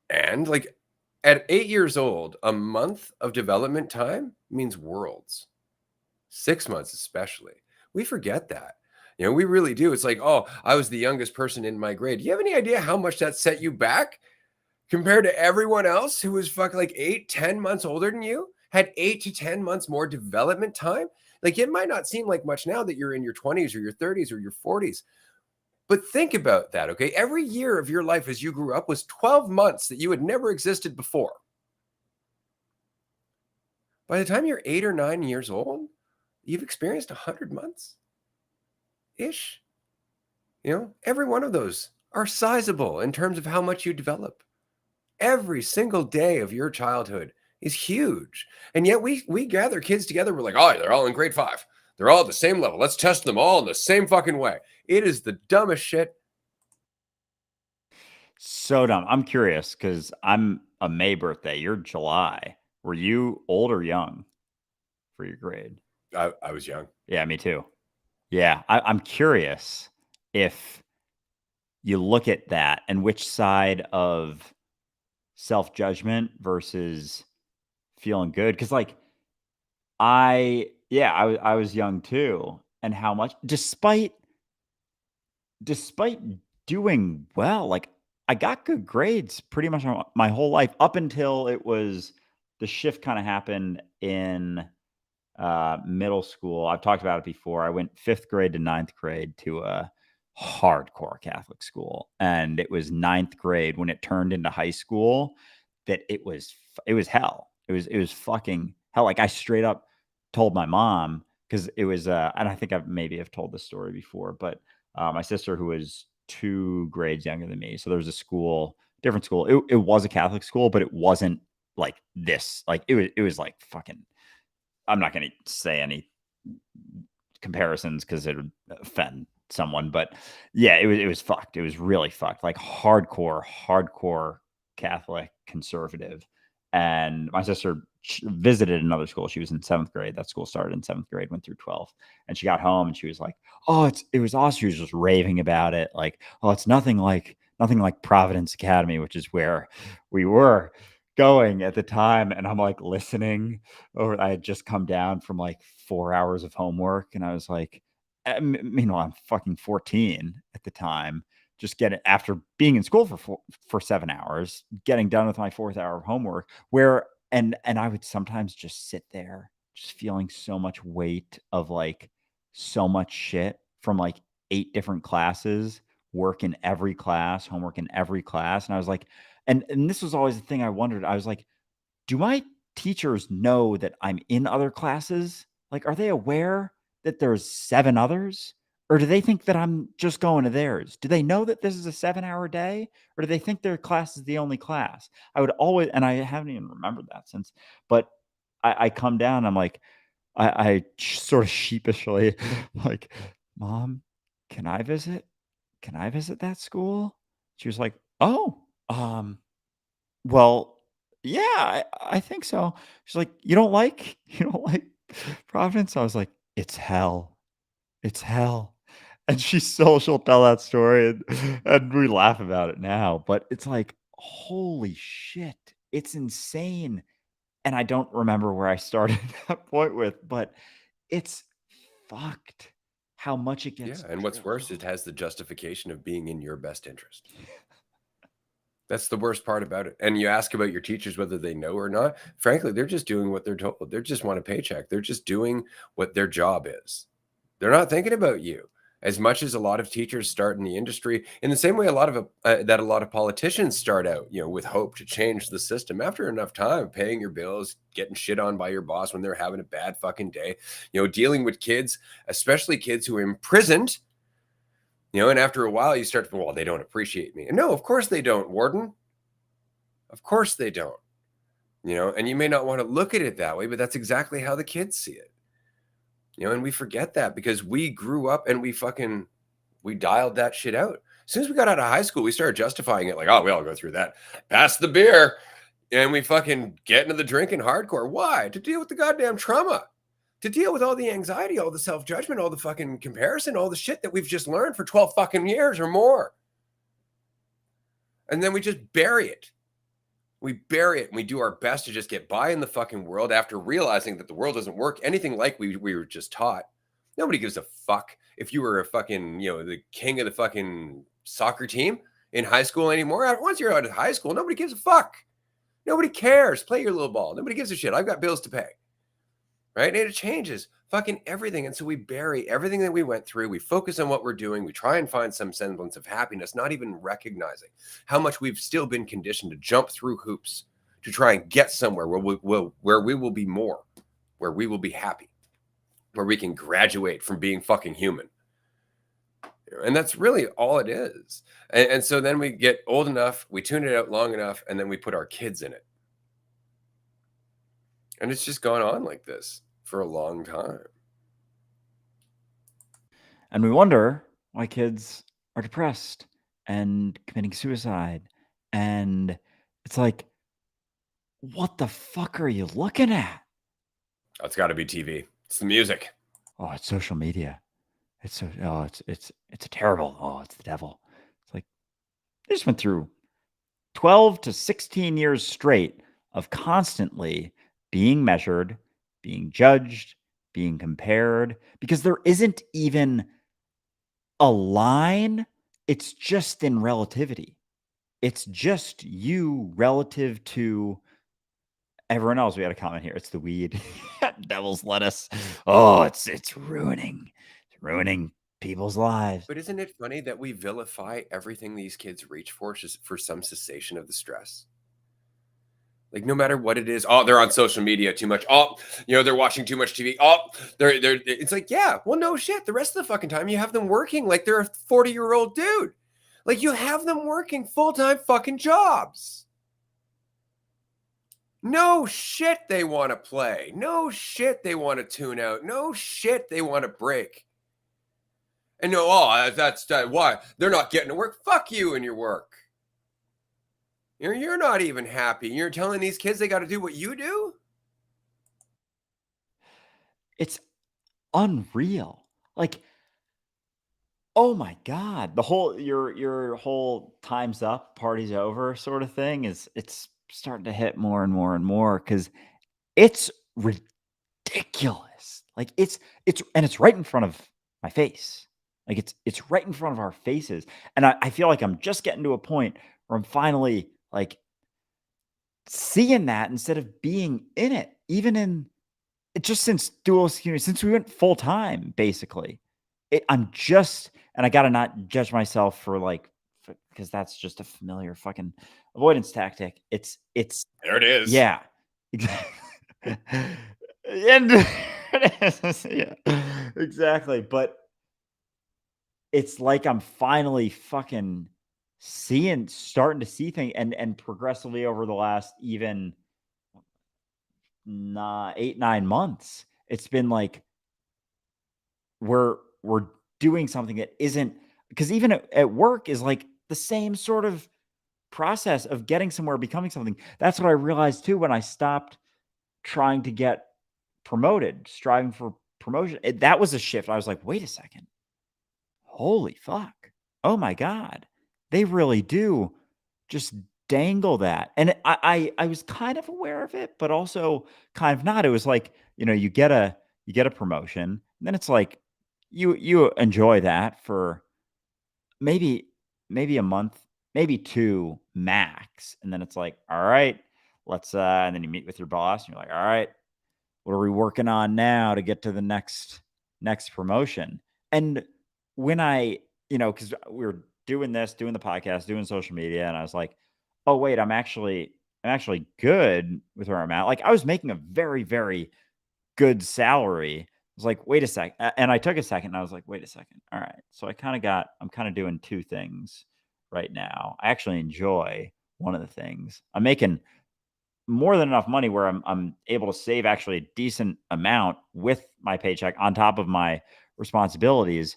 And like at 8 years old, a month of development time means worlds. 6 months especially. We forget that. We really do. It's like, "Oh, I was the youngest person in my grade." Do you have any idea how much that set you back compared to everyone else who was fucking like 8, 10 months older than you? Had 8 to 10 months more development time? Like, it might not seem like much now that you're in your 20s or your 30s or your 40s, but think about that, okay? Every year of your life as you grew up was 12 months that you had never existed before. By the time you're 8 or 9 years old, you've experienced 100 months ish. Every one of those are sizable in terms of how much you develop. Every single day of your childhood is huge. And yet we gather kids together. We're like, oh, they're all in grade 5. They're all at the same level. Let's test them all in the same fucking way. It is the dumbest shit. So dumb. I'm curious because I'm a May birthday. You're July. Were you old or young for your grade? I was young. Yeah, me too. Yeah, I'm curious if you look at that and which side of self judgment versus feeling good. Because like I was young too, and how much despite doing well, like, I got good grades pretty much my whole life up until it was the shift kinda happened in, middle school. I've talked about it before. I went 5th grade to ninth grade to a hardcore Catholic school, and it was ninth grade when it turned into high school that it was hell. It was fucking hell. Like, I straight up told my mom because it was, and I think I've maybe have told this story before, but, my sister who was 2 grades younger than me, so there was a school different school. It was a Catholic school, but it wasn't like this. Like, it was like fucking I'm not gonna say any comparisons because it would offend someone, but yeah, it was fucked. It was really fucked, like hardcore Catholic conservative. And my sister visited another school. She was in 7th grade. That school started in 7th grade, went through 12th. And she got home and she was like, "Oh, it was awesome." She was just raving about it. Like, "Oh, it's nothing like Providence Academy," which is where we were going at the time. And I'm like listening or I had just come down from like 4 hours of homework, and I was like meanwhile, I'm fucking 14 at the time, just get it after being in school for 7 hours, getting done with my 4th hour of homework, where and I would sometimes just sit there, just feeling so much weight of, like, so much shit from, like, 8 different classes, work in every class, homework in every class, and I was like and this was always the thing I wondered, I was like, do my teachers know that I'm in other classes? Like, are they aware that there's 7 others? Or do they think that I'm just going to theirs? Do they know that this is a 7-hour day? Or do they think their class is the only class? I would always and I haven't even remembered that since, but I come down, I'm like, sort of sheepishly like, "Mom, can I visit? Can I visit that school?" She was like, "Oh, well, yeah, I think so." She's like, "You don't like you don't like Providence?" I was like, "It's hell. It's hell." And she'll tell that story and we laugh about it now, but it's like, holy shit, it's insane. And I don't remember where I started that point with, but it's fucked how much it Yeah. gets And what's drilled worse, it home. has the justification of being in your best interest. That's the worst part about it. And you ask about your teachers whether they know or not. Frankly, they're just doing what they're told. They just want a paycheck. They're just doing what their job is. They're not thinking about you. As much as a lot of teachers start in the industry, in the same way a lot of politicians start out, with hope to change the system. After enough time, paying your bills, getting shit on by your boss when they're having a bad fucking day, dealing with kids, especially kids who are imprisoned. And after a while, you start to, well, they don't appreciate me. And no, of course they don't, Warden. Of course they don't. And you may not want to look at it that way, but that's exactly how the kids see it. And we forget that because we grew up and we dialed that shit out. As soon as we got out of high school, we started justifying it like, oh, we all go through that. Pass the beer. And we fucking get into the drinking hardcore. Why? To deal with the goddamn trauma, to deal with all the anxiety, all the self judgment, all the fucking comparison, all the shit that we've just learned for 12 fucking years or more. And then we just bury it. We bury it and we do our best to just get by in the fucking world after realizing that the world doesn't work anything like we were just taught. Nobody gives a fuck if you were a fucking, the king of the fucking soccer team in high school anymore. Once you're out of high school, nobody gives a fuck. Nobody cares. Play your little ball. Nobody gives a shit. I've got bills to pay. Right? And it changes fucking everything. And so we bury everything that we went through. We focus on what we're doing. We try and find some semblance of happiness, not even recognizing how much we've still been conditioned to jump through hoops to try and get somewhere where we will be more, where we will be happy, where we can graduate from being fucking human. And that's really all it is. And so then we get old enough, we tune it out long enough, and then we put our kids in it. And it's just gone on like this for a long time. And we wonder why kids are depressed and committing suicide. And it's like, what the fuck are you looking at? Oh, it's got to be TV. It's the music. Oh, it's social media. It's so it's a terrible. Oh, it's the devil. It's like they just went through 12 to 16 years straight of constantly being measured, being judged, being compared, because there isn't even a line. It's just in relativity. It's just you relative to everyone else. We had a comment here. It's the weed. Devil's lettuce. Oh, it's ruining people's lives. But isn't it funny that we vilify everything these kids reach for just for some cessation of the stress? Like no matter what it is, oh, they're on social media too much. Oh, they're watching too much TV. Oh, they're it's like, yeah, well, no shit. The rest of the fucking time you have them working like they're a 40-year-old dude. Like you have them working full-time fucking jobs. No shit they want to play. No shit they want to tune out. No shit they want to break. And no, that's why they're not getting to work. Fuck you and your work. You're not even happy. You're telling these kids they got to do what you do? It's unreal. Like, oh my god, the whole your whole time's up, party's over sort of thing it's starting to hit more and more and more because it's ridiculous. Like it's right in front of my face. Like it's right in front of our faces. And I feel like I'm just getting to a point where I'm finally like seeing that instead of being in it, even in it just since dualistic community, since we went full time, basically. I'm just and I gotta not judge myself for like because that's just a familiar fucking avoidance tactic. It's There it is. yeah. And it is, yeah, exactly. But it's like I'm finally fucking starting to see things and progressively over the last even 8, 9 months. It's been like we're doing something that isn't because even at work is like the same sort of process of getting somewhere, becoming something. That's what I realized too when I stopped trying to get promoted, striving for promotion. That was a shift. I was like, wait a second. Holy fuck. Oh my God. They really do just dangle that. And I was kind of aware of it, but also kind of not. It was like, you get a promotion, and then it's like you enjoy that for maybe a month, maybe 2 max. And then it's like, all right, let's and then you meet with your boss and you're like, all right, what are we working on now to get to the next promotion? And when because we were doing this, doing the podcast, doing social media, and I was like, oh wait, I'm actually good with where I'm at. Like I was making a very, very good salary. I was like, wait a sec. And I took a second and I was like, wait a second. All right. So I'm kind of doing 2 things right now. I actually enjoy one of the things. I'm making more than enough money where I'm able to save actually a decent amount with my paycheck on top of my responsibilities.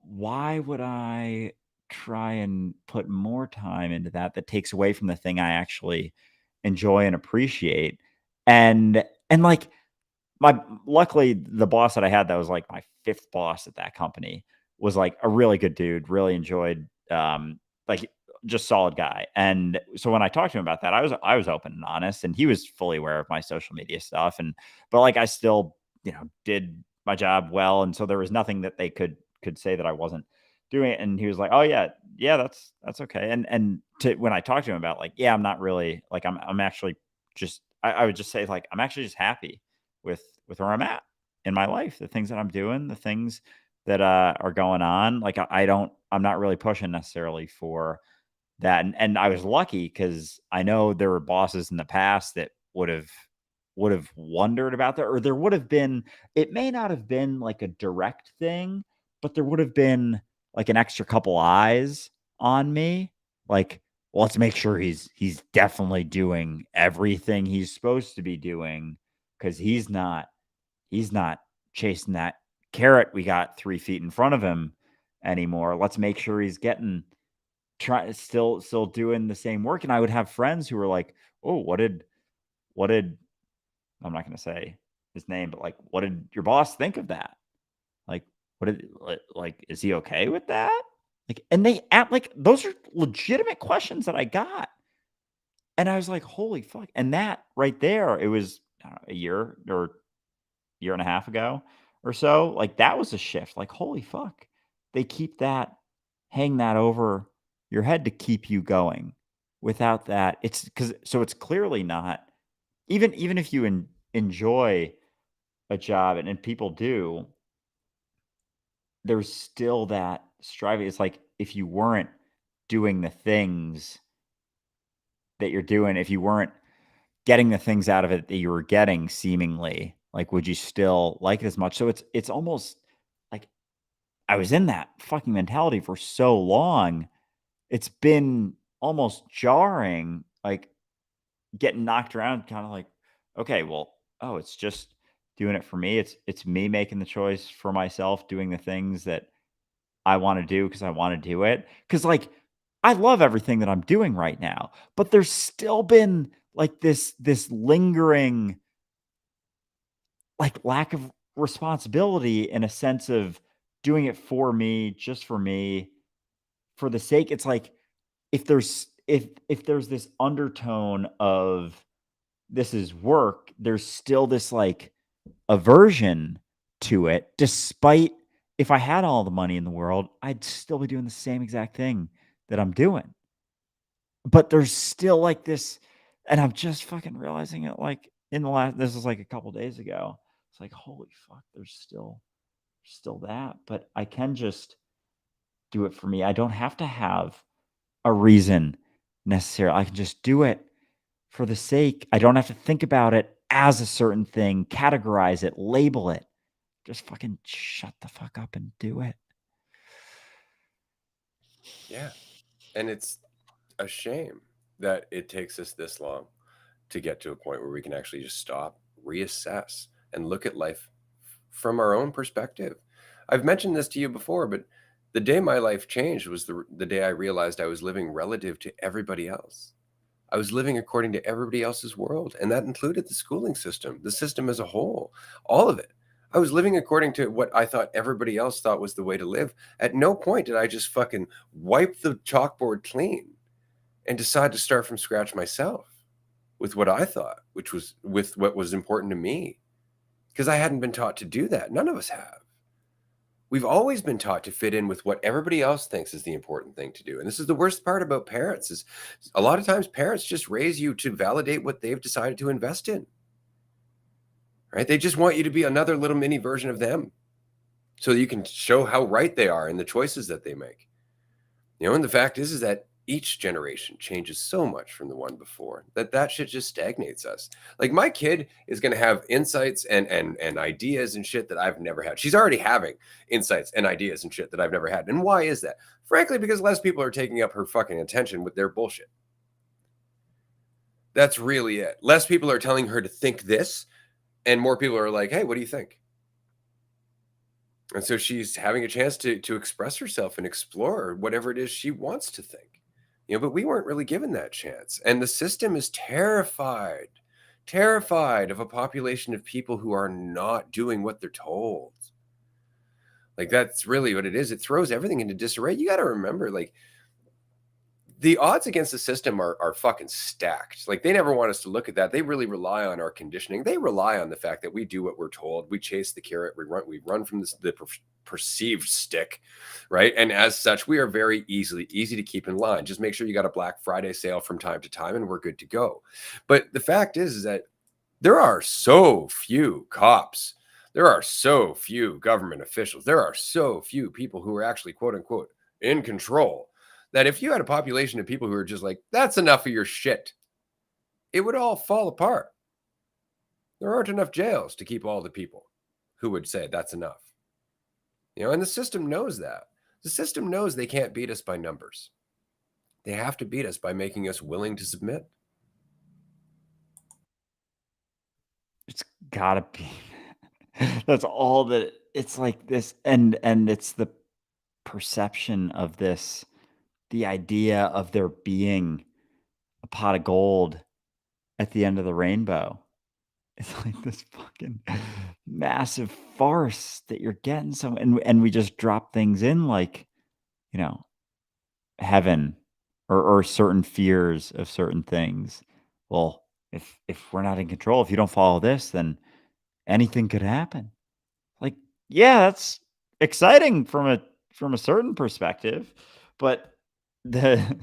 Why would I try and put more time into that takes away from the thing I actually enjoy and appreciate? And like my luckily the boss that I had that was like my 5th boss at that company was like a really good dude, really enjoyed like just solid guy. And so when I talked to him about that, I was open and honest, and he was fully aware of my social media stuff. And but like I still, did my job well, and so there was nothing that they could say that I wasn't doing it. And he was like, "Oh yeah, yeah, that's okay." And when I talked to him about like, yeah, I'm not really like I'm actually just I would just say like I'm actually just happy with where I'm at in my life, the things that I'm doing, the things that are going on. Like I'm not really pushing necessarily for that. And I was lucky because I know there were bosses in the past that would have wondered about that, or there would have been, it may not have been like a direct thing, but there would have been like an extra couple eyes on me. Like, well, let's make sure he's definitely doing everything he's supposed to be doing because he's not chasing that carrot we got 3 feet in front of him anymore. Let's make sure he's getting try still doing the same work. And I would have friends who were like, "Oh, what did I'm not gonna say his name, but like, what did your boss think of that? Like, what did like, is he okay with that?" Like, and they act like those are legitimate questions that I got. And I was like, "Holy fuck." And that right there, it was I don't know, a year or year and a half ago or so, like, that was a shift, like, holy fuck. They keep that hang that over your head to keep you going. Without that, it's because so it's clearly not even if you enjoy a job and people do, there's still that striving. It's like if you weren't doing the things that you're doing, if you weren't getting the things out of it that you were getting seemingly, like, would you still like it as much? So it's almost like I was in that fucking mentality for so long. It's been almost jarring, like, getting knocked around kinda like, "Okay, well, oh, it's just doing it for me. It's me making the choice for myself, doing the things that I wanna do because I wanna do it. Because like, I love everything that I'm doing right now, but there's still been, like, this lingering, like, lack of responsibility in a sense of doing it for me, just for me, for the sake it's like, if there's this undertone of this is work, there's still this, like, aversion to it, despite if I had all the money in the world, I'd still be doing the same exact thing that I'm doing. But there's still, like, this and I'm just fucking realizing it, like, in the last this was, like, a couple days ago. It's like, "Holy fuck, there's still that," but I can just do it for me. I don't have to have a reason necessarily. I can just do it for the sake. I don't have to think about it as a certain thing, categorize it, label it. Just fucking shut the fuck up and do it. Yeah. And it's a shame that it takes us this long to get to a point where we can actually just stop, reassess, and look at life from our own perspective. I've mentioned this to you before, but the day my life changed was the day I realized I was living relative to everybody else. I was living according to everybody else's world, and that included the schooling system, the system as a whole, all of it. I was living according to what I thought everybody else thought was the way to live. At no point did I just fucking wipe the chalkboard clean and decide to start from scratch myself with what I thought, which was with what was important to me, because I hadn't been taught to do that. None of us have. We've always been taught to fit in with what everybody else thinks is the important thing to do. And this is the worst part about parents is a lot of times parents just raise you to validate what they've decided to invest in, right? They just want you to be another little mini version of them so that you can show how right they are in the choices that they make. And the fact is that each generation changes so much from the one before that shit just stagnates us. Like my kid is going to have insights and ideas and shit that I've never had. She's already having insights and ideas and shit that I've never had. And why is that? Frankly, because less people are taking up her fucking attention with their bullshit. That's really it. Less people are telling her to think this, and more people are like, "Hey, what do you think?" And so she's having a chance to express herself and explore whatever it is she wants to think. But we weren't really given that chance. And the system is terrified of a population of people who are not doing what they're told. Like that's really what it is. It throws everything into disarray. You got to remember, like The odds against the system are fucking stacked. Like, they never want us to look at that. They really rely on our conditioning. They rely on the fact that we do what we're told. We chase the carrot. We run from the perceived stick, right? And as such, we are very easy to keep in line. Just make sure you got a Black Friday sale from time to time, and we're good to go. But the fact is that there are so few cops. There are so few government officials. There are so few people who are actually, quote unquote, in control, that if you had a population of people who are just like, that's enough of your shit, it would all fall apart. There aren't enough jails to keep all the people who would say that's enough. And the system knows that. The system knows they can't beat us by numbers. They have to beat us by making us willing to submit. It's gotta be. That's all that it's like this, and it's the perception of this, the idea of there being a pot of gold at the end of the rainbow. It's like this fucking massive farce that you're getting some, and we just drop things in like, you know, heaven, or certain fears of certain things. Well, if we're not in control, if you don't follow this, then anything could happen. Like, yeah, that's exciting from a certain perspective, but the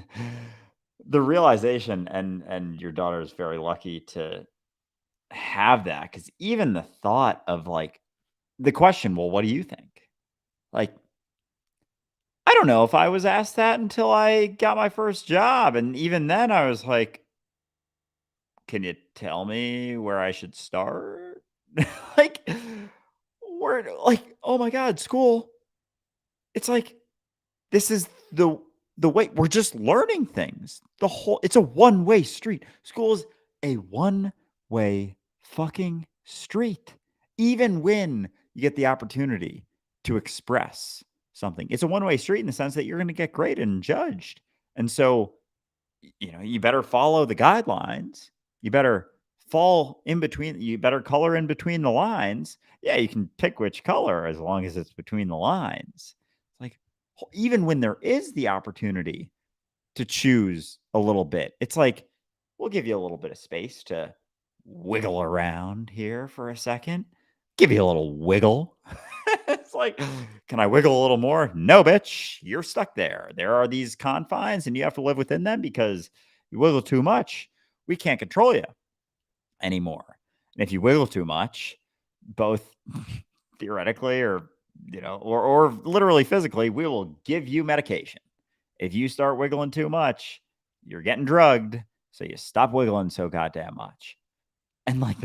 the realization, and your daughter is very lucky to have that, because even the thought of, like, the question, "Well, what do you think?" Like, I don't know if I was asked that until I got my first job, and even then I was like, "Can you tell me where I should start?" Like, where, like, oh my god, school, it's like, this is the way we're just learning things. It's a one-way street. School is a one-way fucking street. Even when you get the opportunity to express something, it's a one-way street in the sense that you're going to get graded and judged. And so, you better follow the guidelines. You better fall in between. You better color in between the lines. Yeah, you can pick which color as long as it's between the lines. Like, even when there is the opportunity to choose a little bit, it's like, we'll give you a little bit of space to wiggle around here for a second. Give you a little wiggle. It's like, can I wiggle a little more? No, bitch, you're stuck there. There are these confines, and you have to live within them, because you wiggle too much, we can't control you anymore. And if you wiggle too much, both theoretically, or literally physically, we will give you medication. If you start wiggling too much, you're getting drugged. So you stop wiggling so goddamn much. And like,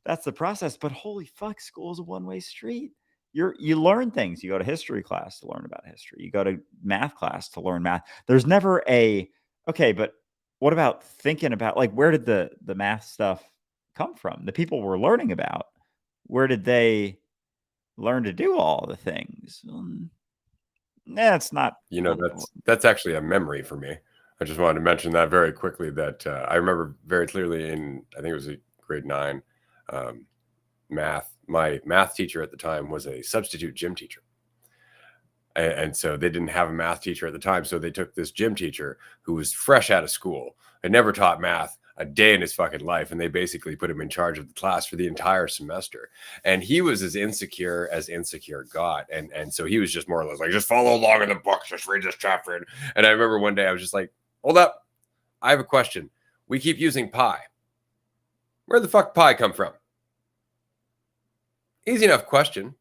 that's the process. But holy fuck, school is a one-way street. You learn things. You go to history class to learn about history. You go to math class to learn math. There's never a, okay, but what about thinking about, like, where did the math stuff come from? The people we're learning about, where did they learn to do all the things? It's not. That's actually a memory for me. I just wanted to mention that very quickly, that I remember very clearly in, I think it was a grade 9, math. My math teacher at the time was a substitute gym teacher. And so they didn't have a math teacher at the time. So they took this gym teacher who was fresh out of school, had never taught math a day in his fucking life. And they basically put him in charge of the class for the entire semester. And he was as insecure got. And so he was just more or less like, just follow along in the books, just read this chapter. And I remember one day I was just like, hold up, I have a question. We keep using pi. Where the fuck pi come from? Easy enough question,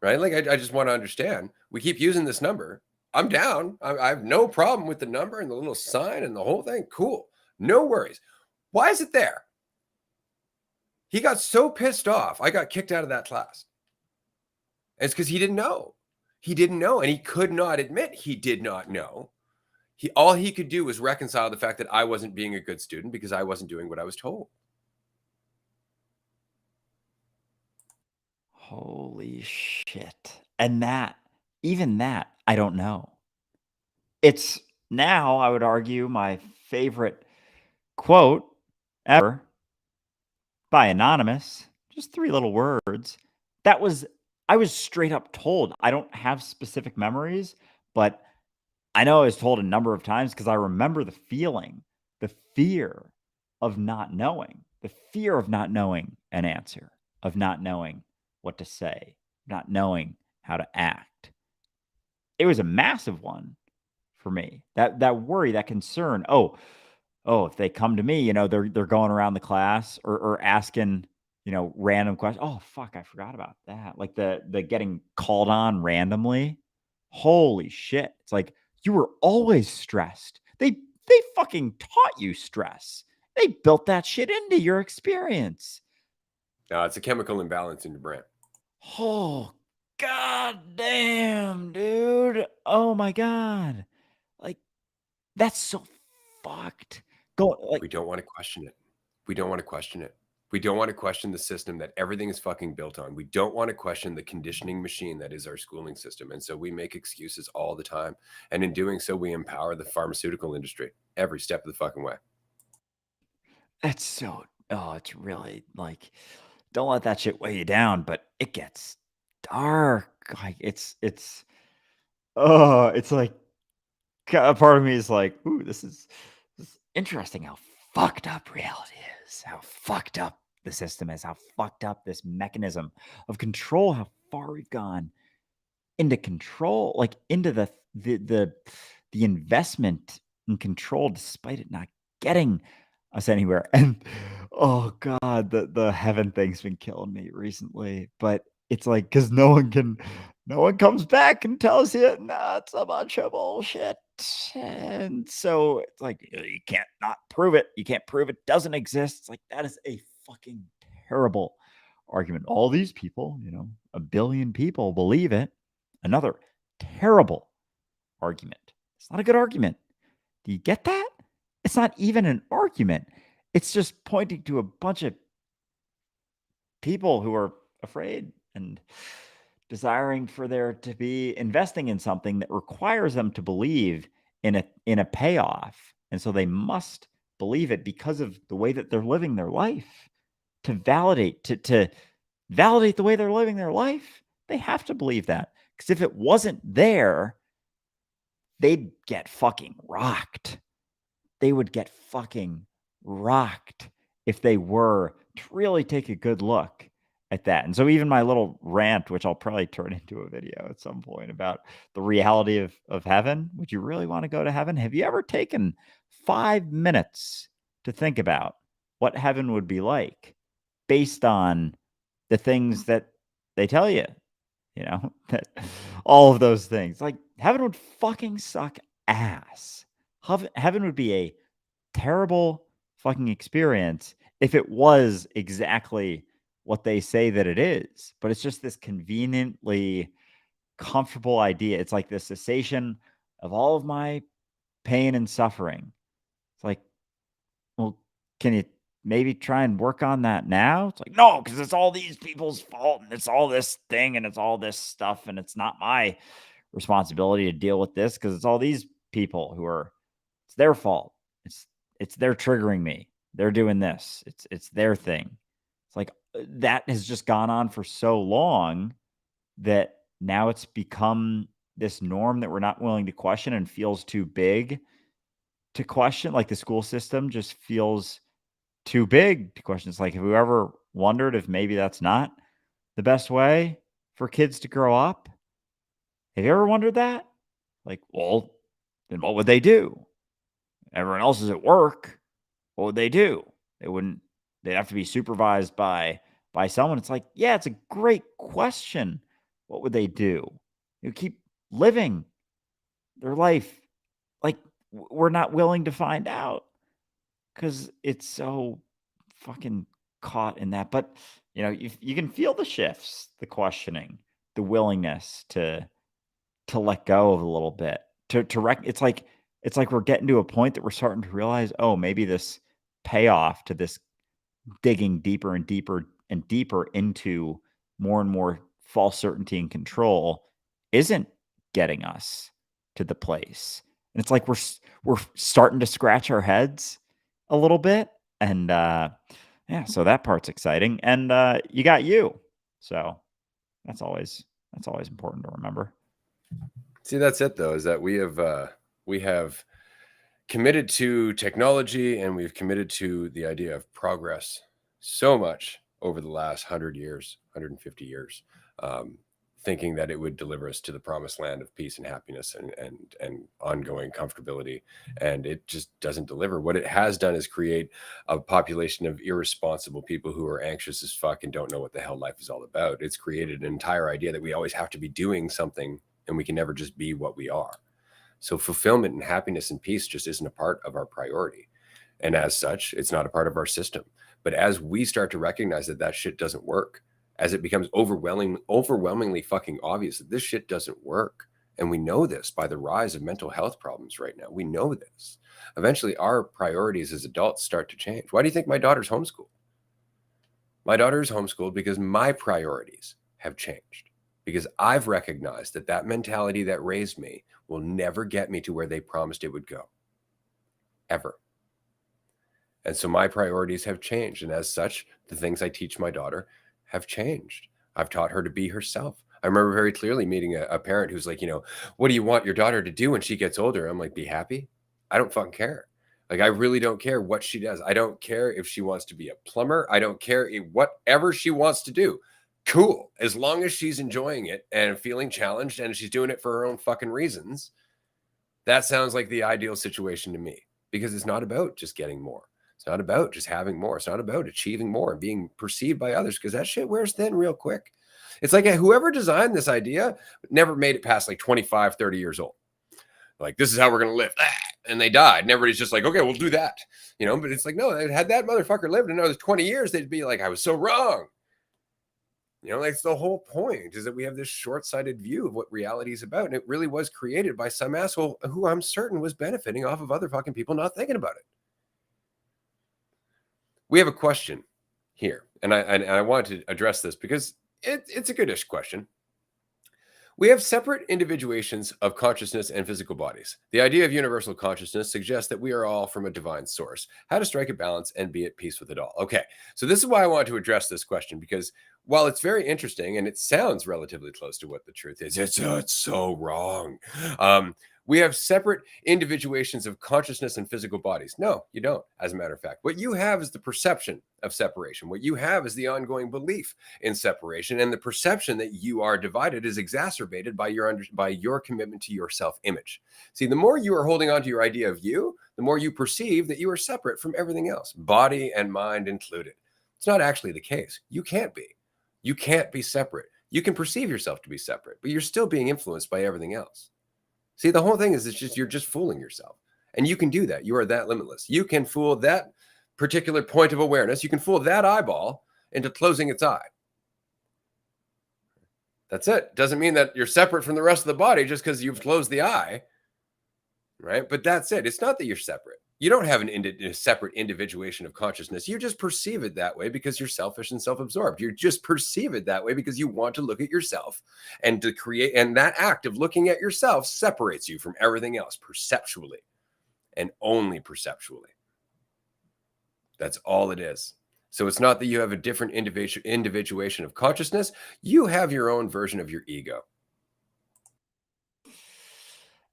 right? Like, I just want to understand. We keep using this number. I'm down. I have no problem with the number and the little sign and the whole thing. Cool. No worries. Why is it there? He got so pissed off. I got kicked out of that class. It's because he didn't know. He didn't know, and he could not admit he did not know. All he could do was reconcile the fact that I wasn't being a good student because I wasn't doing what I was told. Holy shit. And even that, I don't know. It's now, I would argue, my favorite quote ever by Anonymous. Just 3 little words. I was straight up told. I don't have specific memories, but I know I was told a number of times because I remember the feeling, the fear of not knowing, the fear of not knowing an answer, of not knowing what to say, not knowing how to act. It was a massive one for me. That worry, that concern. Oh, if they come to me, they're going around the class or asking, random questions. Oh, fuck, I forgot about that. Like the getting called on randomly. Holy shit. It's like you were always stressed. They fucking taught you stress. They built that shit into your experience. It's a chemical imbalance in your brain. Oh, god damn, dude. Oh my god. Like that's so fucked. Go like We don't want to question it. We don't want to question it. We don't want to question the system that everything is fucking built on. We don't want to question the conditioning machine that is our schooling system. And so we make excuses all the time. And in doing so, we empower the pharmaceutical industry every step of the fucking way. that's so it's really like don't let that shit weigh you down, but it gets dark. Like it's like a part of me is like, ooh, this is interesting how fucked up reality is, how fucked up the system is, how fucked up this mechanism of control, how far we've gone into control, like into the investment in control despite it not getting us anywhere. And oh god, the heaven thing's been killing me recently. But it's like because no one comes back and tells you, nah, it's a bunch of bullshit. And so it's like you can't not prove it. You can't prove it doesn't exist. It's like that is a fucking terrible argument. All these people, a billion people believe it. Another terrible argument. It's not a good argument. Do you get that? It's not even an argument. It's just pointing to a bunch of people who are afraid and desiring for there to be investing in something that requires them to believe in a payoff. And so they must believe it because of the way that they're living their life. To validate the way they're living their life, they have to believe that. Because if it wasn't there, they'd get fucking rocked. They would get fucking rocked if they were to really take a good look at that. And so even my little rant, which I'll probably turn into a video at some point about the reality of heaven. Would you really want to go to heaven? Have you ever taken 5 minutes to think about what heaven would be like based on the things that they tell you? That all of those things. Like heaven would fucking suck ass. Heaven would be a terrible fucking experience if it was exactly what they say that it is. But it's just this conveniently comfortable idea. It's like the cessation of all of my pain and suffering. It's like, well, can you maybe try and work on that now? It's like, no, because it's all these people's fault and it's all this thing and it's all this stuff and it's not my responsibility to deal with this because it's all these people it's their fault. It's they're triggering me. They're doing this. It's their thing. It's like that has just gone on for so long that now it's become this norm that we're not willing to question and feels too big to question. Like the school system just feels too big to question. It's like, have you ever wondered if maybe that's not the best way for kids to grow up? Have you ever wondered that? Like, well, then what would they do? Everyone else is at work. What would they do? They wouldn't, they'd have to be supervised by someone. It's like, yeah, it's a great question. What would they do? You keep living their life like we're not willing to find out because it's so fucking caught in that. But you can feel the shifts, the questioning, the willingness to let go of a little bit. It's like we're getting to a point that we're starting to realize, oh, maybe this payoff to this digging deeper and deeper and deeper into more and more false certainty and control isn't getting us to the place. And it's like we're starting to scratch our heads a little bit. And yeah, so that part's exciting. And you got you. So that's always important to remember. See, that's it though, is that We have committed to technology and we've committed to the idea of progress so much over the last 100 years, 150 years, um, thinking that it would deliver us to the promised land of peace and happiness and ongoing comfortability. And it just doesn't deliver. What it has done is create a population of irresponsible people who are anxious as fuck and don't know what the hell life is all about. It's created an entire idea that we always have to be doing something and we can never just be what we are. So fulfillment and happiness and peace just isn't a part of our priority. And as such, it's not a part of our system. But as we start to recognize that that shit doesn't work, as it becomes overwhelmingly fucking obvious that this shit doesn't work, and we know this by the rise of mental health problems right now. We know this. Eventually, our priorities as adults start to change. Why do you think my daughter's homeschooled? My daughter is homeschooled because my priorities have changed. Because I've recognized that that mentality that raised me will never get me to where they promised it would go, ever. And so my priorities have changed. And as such, the things I teach my daughter have changed. I've taught her to be herself. I remember very clearly meeting a parent who's like, what do you want your daughter to do when she gets older? I'm like, be happy. I don't fucking care. Like, I really don't care what she does. I don't care if she wants to be a plumber. I don't care whatever she wants to do. Cool. As long as she's enjoying it and feeling challenged and she's doing it for her own fucking reasons, that sounds like the ideal situation to me because it's not about just getting more. It's not about just having more. It's not about achieving more and being perceived by others because that shit wears thin real quick. It's like whoever designed this idea never made it past like 25, 30 years old. Like, this is how we're going to live. And they died. And everybody's just like, okay, we'll do that. But it's like, no, had that motherfucker lived another 20 years, they'd be like, I was so wrong. That's the whole point is that we have this short-sighted view of what reality is about. And it really was created by some asshole who I'm certain was benefiting off of other fucking people not thinking about it. We have a question here. And I wanted to address this because it's a goodish question. We have separate individuations of consciousness and physical bodies. The idea of universal consciousness suggests that we are all from a divine source. How to strike a balance and be at peace with it all. Okay, so this is why I want to address this question because while it's very interesting and it sounds relatively close to what the truth is, it's so wrong. We have separate individuations of consciousness and physical bodies. No, you don't, as a matter of fact. What you have is the perception of separation. What you have is the ongoing belief in separation, and the perception that you are divided is exacerbated by your commitment to your self-image. See, the more you are holding on to your idea of you, the more you perceive that you are separate from everything else, body and mind included. It's not actually the case. You can't be. You can't be separate. You can perceive yourself to be separate, but you're still being influenced by everything else. See, the whole thing is you're just fooling yourself. And you can do that. You are that limitless. You can fool that particular point of awareness. You can fool that eyeball into closing its eye. That's it. Doesn't mean that you're separate from the rest of the body just because you've closed the eye, right? But that's it. It's not that you're separate. You don't have a separate individuation of consciousness. You just perceive it that way because you're selfish and self-absorbed. You just perceive it that way because you want to look at yourself and to create. And that act of looking at yourself separates you from everything else perceptually and only perceptually. That's all it is. So it's not that you have a different individuation of consciousness. You have your own version of your ego.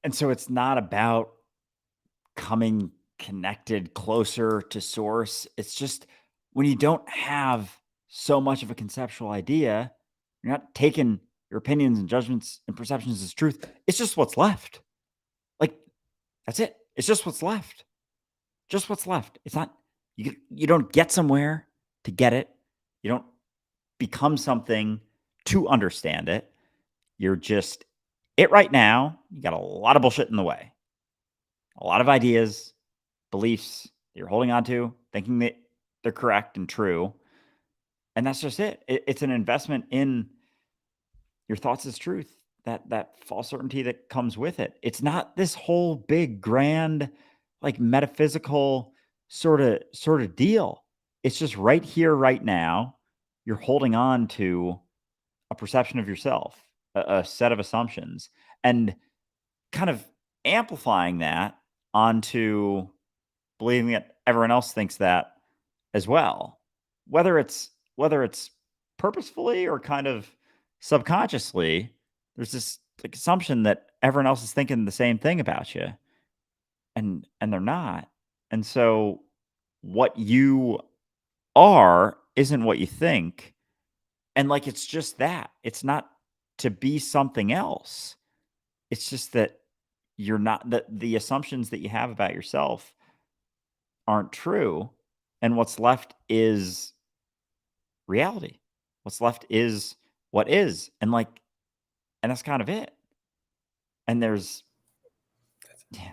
And so it's not about coming connected closer to source. It's just when you don't have so much of a conceptual idea, you're not taking your opinions and judgments and perceptions as truth. It's just what's left. Like, that's it. It's just what's left. Just what's left. It's not, you don't get somewhere to get it. You don't become something to understand it. You're just it right now. You got a lot of bullshit in the way. A lot of ideas, beliefs that you're holding on to, thinking that they're correct and true. And that's just it. It's an investment in your thoughts as truth, that false certainty that comes with it. It's not this whole big grand like metaphysical sort of deal. It's just right here right now. You're holding on to a perception of yourself, a set of assumptions, and kind of amplifying that onto believing that everyone else thinks that as well. Whether it's purposefully or kind of subconsciously, there's this like assumption that everyone else is thinking the same thing about you. and they're not. And so what you are isn't what you think. And like it's just that. It's not to be something else. It's just that you're not that the assumptions that you have about yourself aren't true. And what's left is reality. What's left is what is. And that's kind of it. And there's yeah.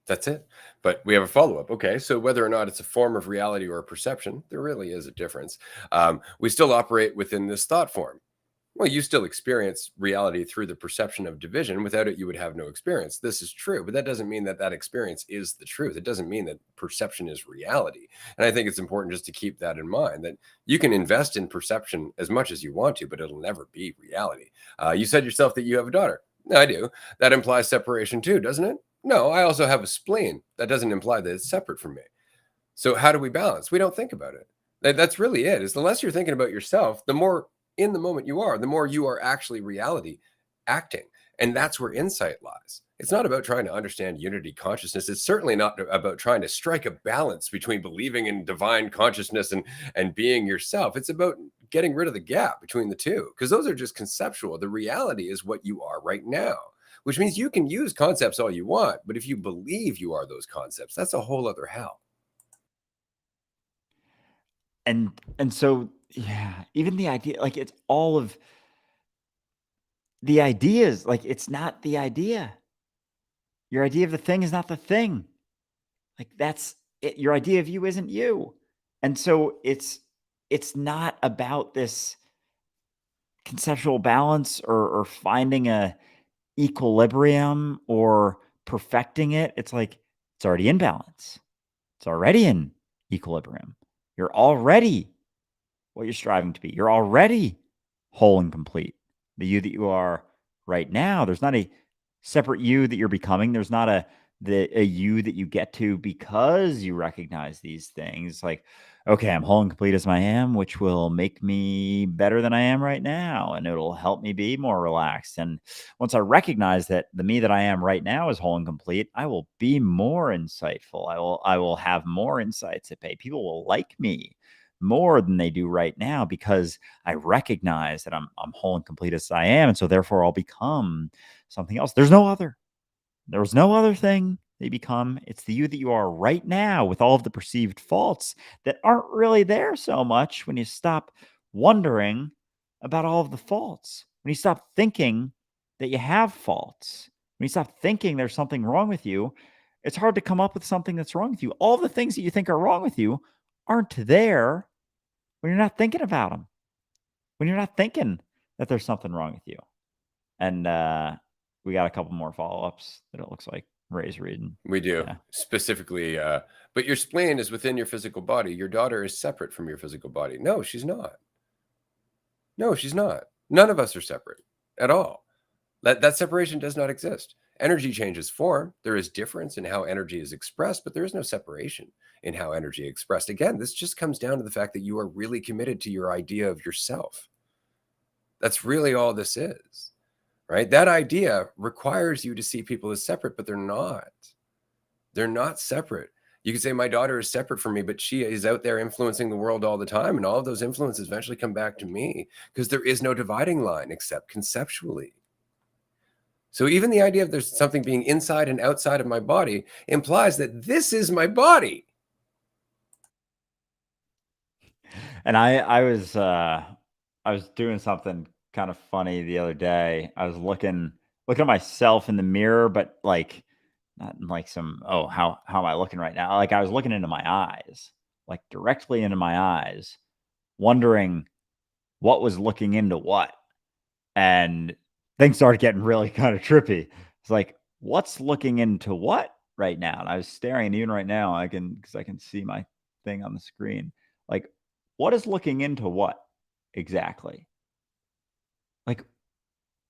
That's it. But we have a follow-up. Okay, so whether or not it's a form of reality or a perception, there really is a difference. We still operate within this thought form. Well, you still experience reality through the perception of division. Without it, you would have no experience. This is true, but that doesn't mean that that experience is the truth. It doesn't mean that perception is reality. And I think it's important just to keep that in mind, that you can invest in perception as much as you want to, but it'll never be reality. You said yourself that you have a daughter. I do. That implies separation too, doesn't it? No, I also have a spleen. That doesn't imply that it's separate from me. So how do we balance? We don't think about it. That's really it. Is the less you're thinking about yourself, the more in the moment you are, the more you are actually reality acting. And that's where insight lies. It's not about trying to understand unity consciousness. It's certainly not about trying to strike a balance between believing in divine consciousness and being yourself. It's about getting rid of the gap between the two, because those are just conceptual. The reality is what you are right now, which means you can use concepts all you want, but if you believe you are those concepts, that's a whole other hell. And so yeah, even the idea like it's all of the ideas, like it's not the idea. Your idea of the thing is not the thing. Like that's it. Your idea of you isn't you. And so it's not about this conceptual balance or finding a equilibrium or perfecting it. It's like it's already in balance. It's already in equilibrium. You're already what you're striving to be. You're already whole and complete. The you that you are right now, there's not a separate you that you're becoming. There's not a you that you get to because you recognize these things. Like, okay, I'm whole and complete as I am, which will make me better than I am right now, and it'll help me be more relaxed. And once I recognize that the me that I am right now is whole and complete, I will be more insightful. I will have more insights at pay. People will like me more than they do right now because I recognize that I'm whole and complete as I am, and so therefore I'll become something else. There's no other thing they become. It's the you that you are right now with all of the perceived faults that aren't really there so much when you stop wondering about all of the faults. When you stop thinking that you have faults, when you stop thinking there's something wrong with you, it's hard to come up with something that's wrong with you. All the things that you think are wrong with you aren't there when you're not thinking about them, when you're not thinking that there's something wrong with you. And we got a couple more follow-ups that it looks like Ray's reading. We do. Yeah. Specifically, but your spleen is within your physical body. Your daughter is separate from your physical body. No, she's not. No, she's not. None of us are separate at all. That separation does not exist. Energy changes form. There is difference in how energy is expressed, but there is no separation in how energy is expressed. Again, this just comes down to the fact that you are really committed to your idea of yourself. That's really all this is, right? That idea requires you to see people as separate, but they're not. They're not separate. You could say my daughter is separate from me, but she is out there influencing the world all the time. And all of those influences eventually come back to me because there is no dividing line except conceptually. So even the idea of there's something being inside and outside of my body implies that this is my body. And I was doing something kind of funny the other day. I was looking at myself in the mirror, but like not in like some, oh, how am I looking right now? Like I was looking into my eyes, like directly into my eyes, wondering what was looking into what. And things started getting really kind of trippy. It's like, what's looking into what right now? And I was staring, and even right now, because I can see my thing on the screen. Like, what is looking into what exactly? Like,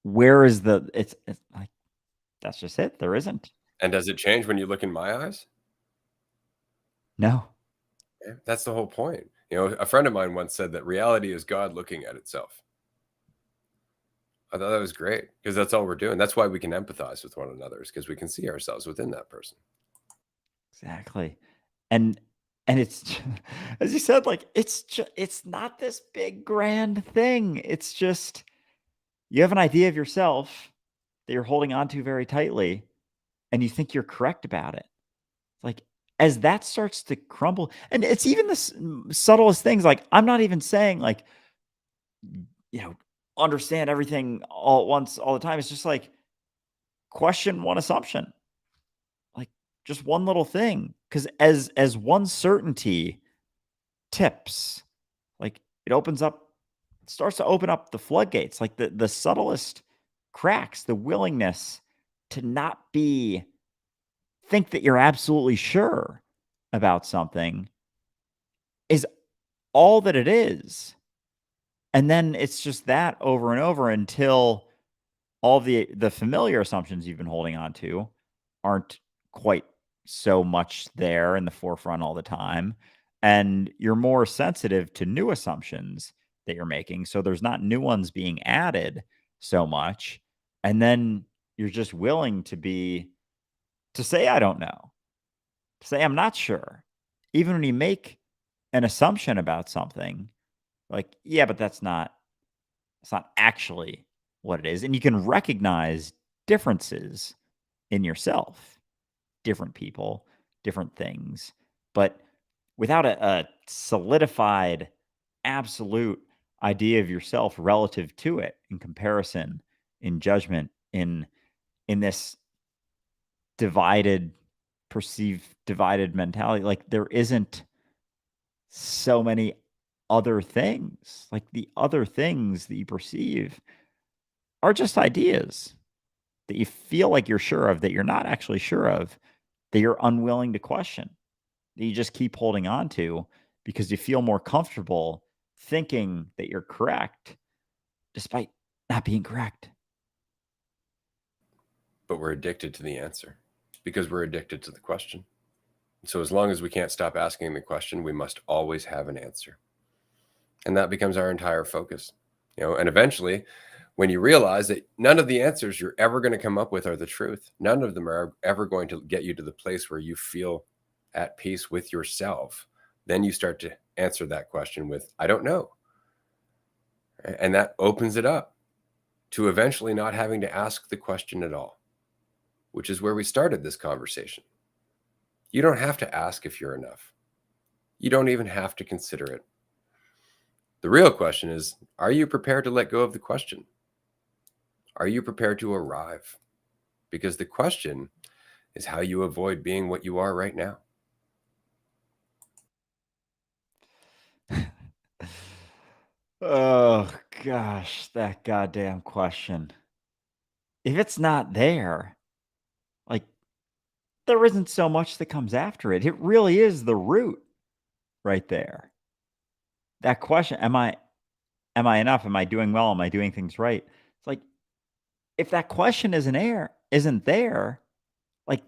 where is it's like that's just it. There isn't. And does it change when you look in my eyes? No. Yeah, that's the whole point. A friend of mine once said that reality is God looking at itself. I thought that was great because that's all we're doing. That's why we can empathize with one another is because we can see ourselves within that person. Exactly. And it's as you said, like, it's not this big grand thing. It's just you have an idea of yourself that you're holding on to very tightly, and you think you're correct about it. Like, as that starts to crumble and it's even the subtlest things, like, I'm not even saying, like, you know, understand everything all at once all the time. It's just like, question one assumption, like, just one little thing. Because as one certainty tips, like, it opens up starts to open up the floodgates, like, the subtlest cracks, the willingness to not be think that you're absolutely sure about something is all that it is. And then it's just that over and over until all the familiar assumptions you've been holding on to aren't quite so much there in the forefront all the time, and you're more sensitive to new assumptions that you're making, so there's not new ones being added so much, and then you're just willing to say, "I don't know," to say, "I'm not sure." Even when you make an assumption about something, like, "Yeah, but it's not actually what it is," and you can recognize differences in yourself, different people, different things, but without a solidified, absolute idea of yourself relative to it in comparison, in judgment, in this divided, perceived divided mentality, like, there isn't so many other things. Like, the other things that you perceive are just ideas that you feel like you're sure of, that you're not actually sure of, that you're unwilling to question, that you just keep holding on to because you feel more comfortable thinking that you're correct despite not being correct. But we're addicted to the answer because we're addicted to the question. So as long as we can't stop asking the question, we must always have an answer. And that becomes our entire focus. And eventually when you realize that none of the answers you're ever going to come up with are the truth, none of them are ever going to get you to the place where you feel at peace with yourself, then you start to answer that question with, I don't know. And that opens it up to eventually not having to ask the question at all, which is where we started this conversation. You don't have to ask if you're enough. You don't even have to consider it. The real question is, are you prepared to let go of the question? Are you prepared to arrive? Because the question is how you avoid being what you are right now. Oh gosh, that goddamn question. If it's not there, like, there isn't so much that comes after it. It really is the root right there. That question, am I enough? Am I doing well? Am I doing things right? It's like, if that question isn't there, like,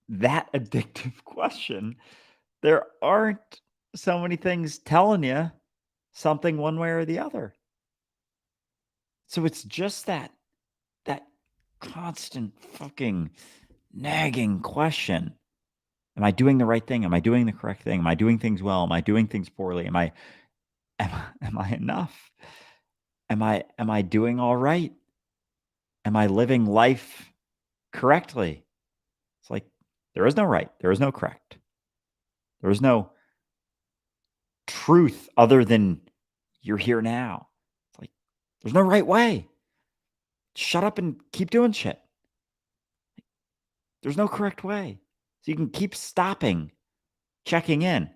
that addictive question, there aren't so many things telling you something one way or the other. So it's just that constant fucking nagging question. Am I doing the right thing? Am I doing the correct thing? Am I doing things well? Am I doing things poorly? Am I enough? Am I doing all right? Am I living life correctly? It's like, there is no right. There is no correct. There is no truth other than you're here now. It's like, there's no right way. Shut up and keep doing shit. There's no correct way. So you can keep stopping, checking in,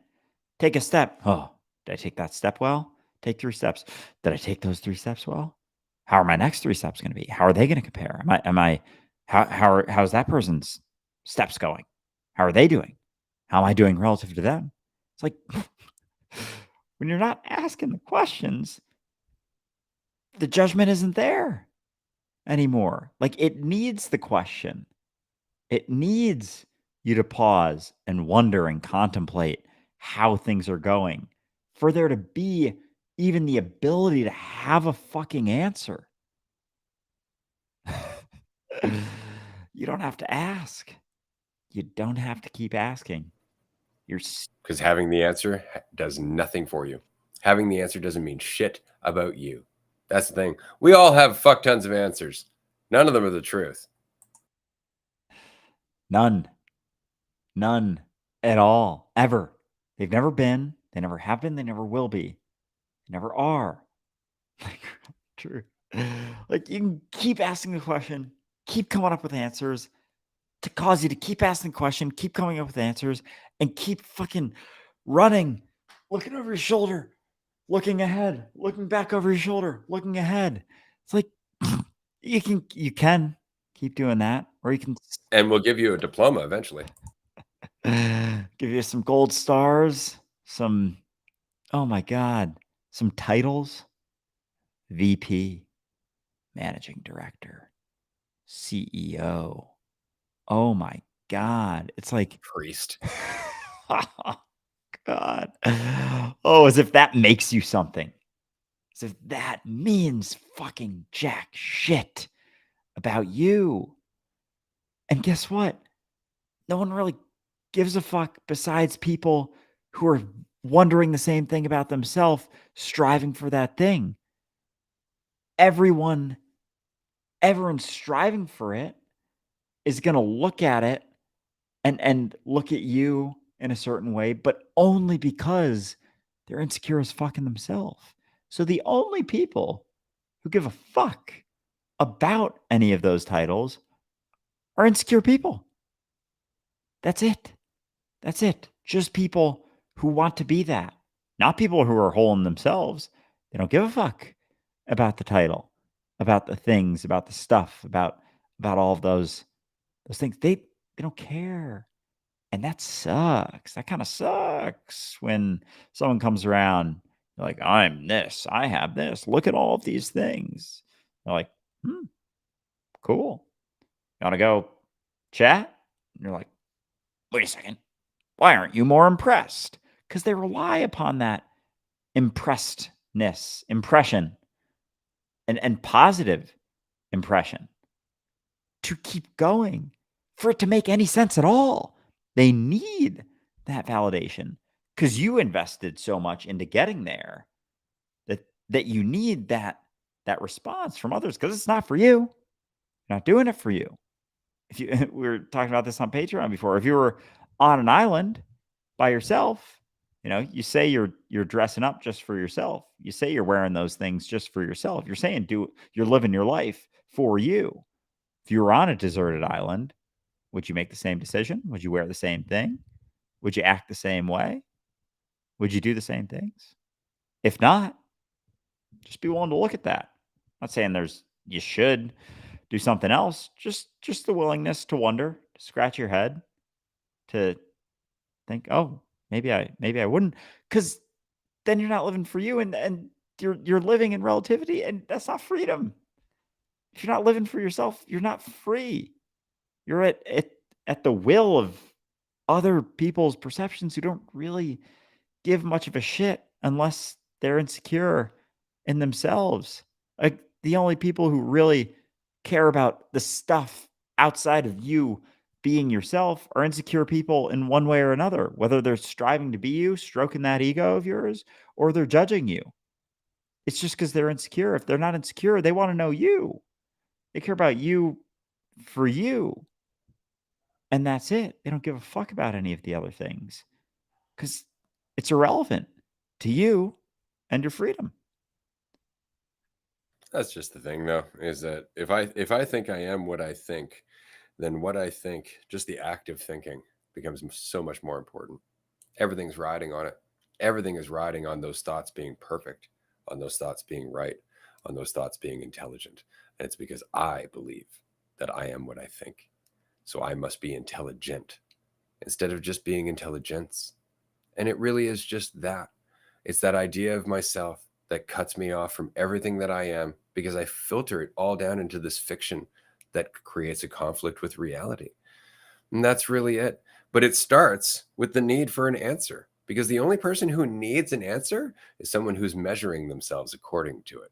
take a step. Oh, did I take that step well? Take 3 steps. Did I take those 3 steps well? How are my next 3 steps going to be? How are they going to compare? How's that person's steps going? How are they doing? How am I doing relative to them? It's like, when you're not asking the questions, the judgment isn't there anymore. Like, it needs the question. It needs you to pause and wonder and contemplate how things are going for there to be even the ability to have a fucking answer. You don't have to ask. You don't have to keep asking. You're Because having the answer does nothing for you. Having the answer doesn't mean shit about you. That's the thing. We all have fuck tons of answers. None of them are the truth. none, none at all, ever. They've never been, they never have been, they never will be, they never are. Like, true. Like, you can keep asking the question, keep coming up with answers to cause you to keep asking the question, keep coming up with answers, and keep fucking running, looking over your shoulder, looking ahead, looking back over your shoulder, looking ahead. It's like you can keep doing that, or you can And we'll give you a diploma eventually. give you some gold stars, some oh my god, some titles, VP, managing director, CEO. Oh my god. It's like Priest. oh god. Oh, as if that makes you something. As if that means fucking jack shit about you. And guess what? No one really gives a fuck besides people who are wondering the same thing about themselves, striving for that thing. Everyone, everyone striving for it is going to look at it and look at you in a certain way, but only because they're insecure as fucking themselves. So the only people who give a fuck about any of those titles are insecure people. That's it. That's it. Just people who want to be that, not people who are whole in themselves. They don't give a fuck about the title, about the things, about the stuff, about all of those things. They don't care. And that sucks. That kind of sucks when someone comes around like, I'm this, I have this, look at all of these things. They're like, cool. You want to go chat? And you're like, wait a second. Why aren't you more impressed? Because they rely upon that impression, and positive impression to keep going for it to make any sense at all. They need that validation because you invested so much into getting there that you need that response from others because it's not for you. You're not doing it for you. If you we were talking about this on Patreon before. If you were on an island by yourself, you say you're dressing up just for yourself. You say you're wearing those things just for yourself. You're saying you're living your life for you. If you were on a deserted island, would you make the same decision? Would you wear the same thing? Would you act the same way? Would you do the same things? If not, just be willing to look at that. I'm not saying you should do something else. Just the willingness to wonder, to scratch your head, to think, oh, maybe I wouldn't, because then you're not living for you, and you're living in relativity, and that's not freedom. If you're not living for yourself, you're not free. You're at the will of other people's perceptions who don't really give much of a shit unless they're insecure in themselves. Like, the only people who really care about the stuff outside of you being yourself are insecure people in one way or another, whether they're striving to be you, stroking that ego of yours, or they're judging you. It's just because they're insecure. If they're not insecure, they want to know you. They care about you for you. And that's it. They don't give a fuck about any of the other things because it's irrelevant to you and your freedom. That's just the thing, though, is that if I think I am what I think, then what I think, just the act of thinking, becomes so much more important. Everything's riding on it. Everything is riding on those thoughts being perfect, on those thoughts being right, on those thoughts being intelligent. And it's because I believe that I am what I think. So I must be intelligent instead of just being intelligence. And it really is just that. It's that idea of myself that cuts me off from everything that I am because I filter it all down into this fiction that creates a conflict with reality. And that's really it. But it starts with the need for an answer because the only person who needs an answer is someone who's measuring themselves according to it.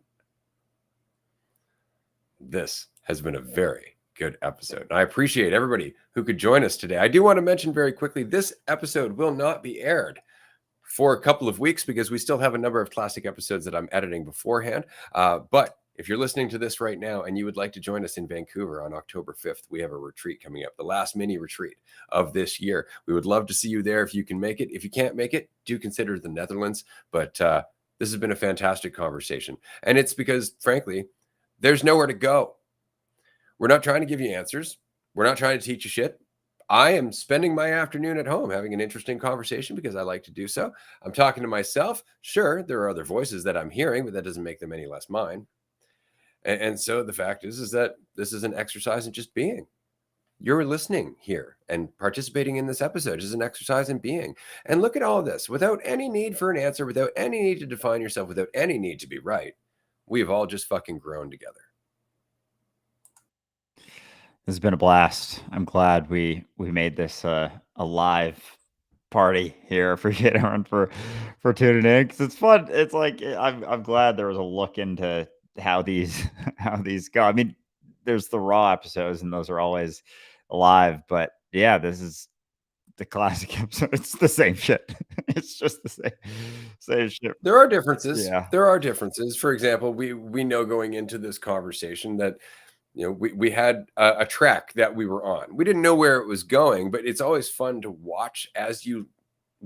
This has been a very Good episode. I appreciate everybody who could join us today. I do want to mention very quickly this episode will not be aired for a couple of weeks because we still have a number of classic episodes that I'm editing beforehand. But if you're listening to this right now and you would like to join us in Vancouver on October 5th, we have a retreat coming up, the last mini retreat of this year. We would love to see you there if you can make it. If you can't make it, do consider the Netherlands. But this has been a fantastic conversation. And it's because, frankly, there's nowhere to go. We're not trying to give you answers. We're not trying to teach you shit. I am spending my afternoon at home having an interesting conversation because I like to do so. I'm talking to myself. Sure, there are other voices that I'm hearing, but that doesn't make them any less mine. And so the fact is that this is an exercise in just being. You're listening here and participating in this episode is an exercise in being. And look at all of this without any need for an answer, without any need to define yourself, without any need to be right. We've all just fucking grown together. This has been a blast. I'm glad we made this a live party here. Appreciate everyone for tuning in because it's fun. It's like I'm glad there was a look into how these how these go. I mean, there's the raw episodes and those are always live, but yeah, this is the classic episode. It's the same shit. It's just the same shit. There are differences. Yeah. There are differences. For example, we know going into this conversation that we had a track that we were on. We didn't know where it was going, but it's always fun to watch as you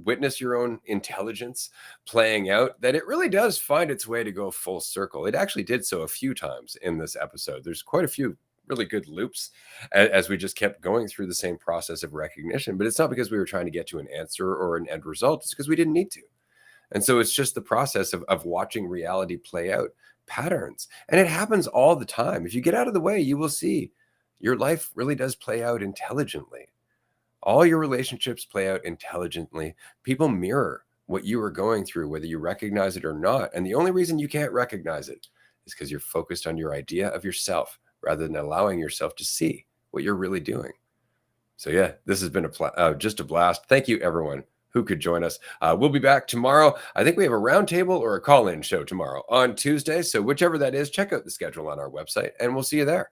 witness your own intelligence playing out that it really does find its way to go full circle. It actually did so a few times in this episode. There's quite a few really good loops as we just kept going through the same process of recognition, but it's not because we were trying to get to an answer or an end result. It's because we didn't need to. And so it's just the process of watching reality play out patterns. And it happens all the time. If you get out of the way, you will see your life really does play out intelligently. All your relationships play out intelligently. People mirror what you are going through, whether you recognize it or not. And the only reason you can't recognize it is because you're focused on your idea of yourself rather than allowing yourself to see what you're really doing. So yeah, this has been just a blast. Thank you, everyone who could join us. We'll be back tomorrow. I think we have a roundtable or a call-in show tomorrow on Tuesday. So whichever that is, check out the schedule on our website and we'll see you there.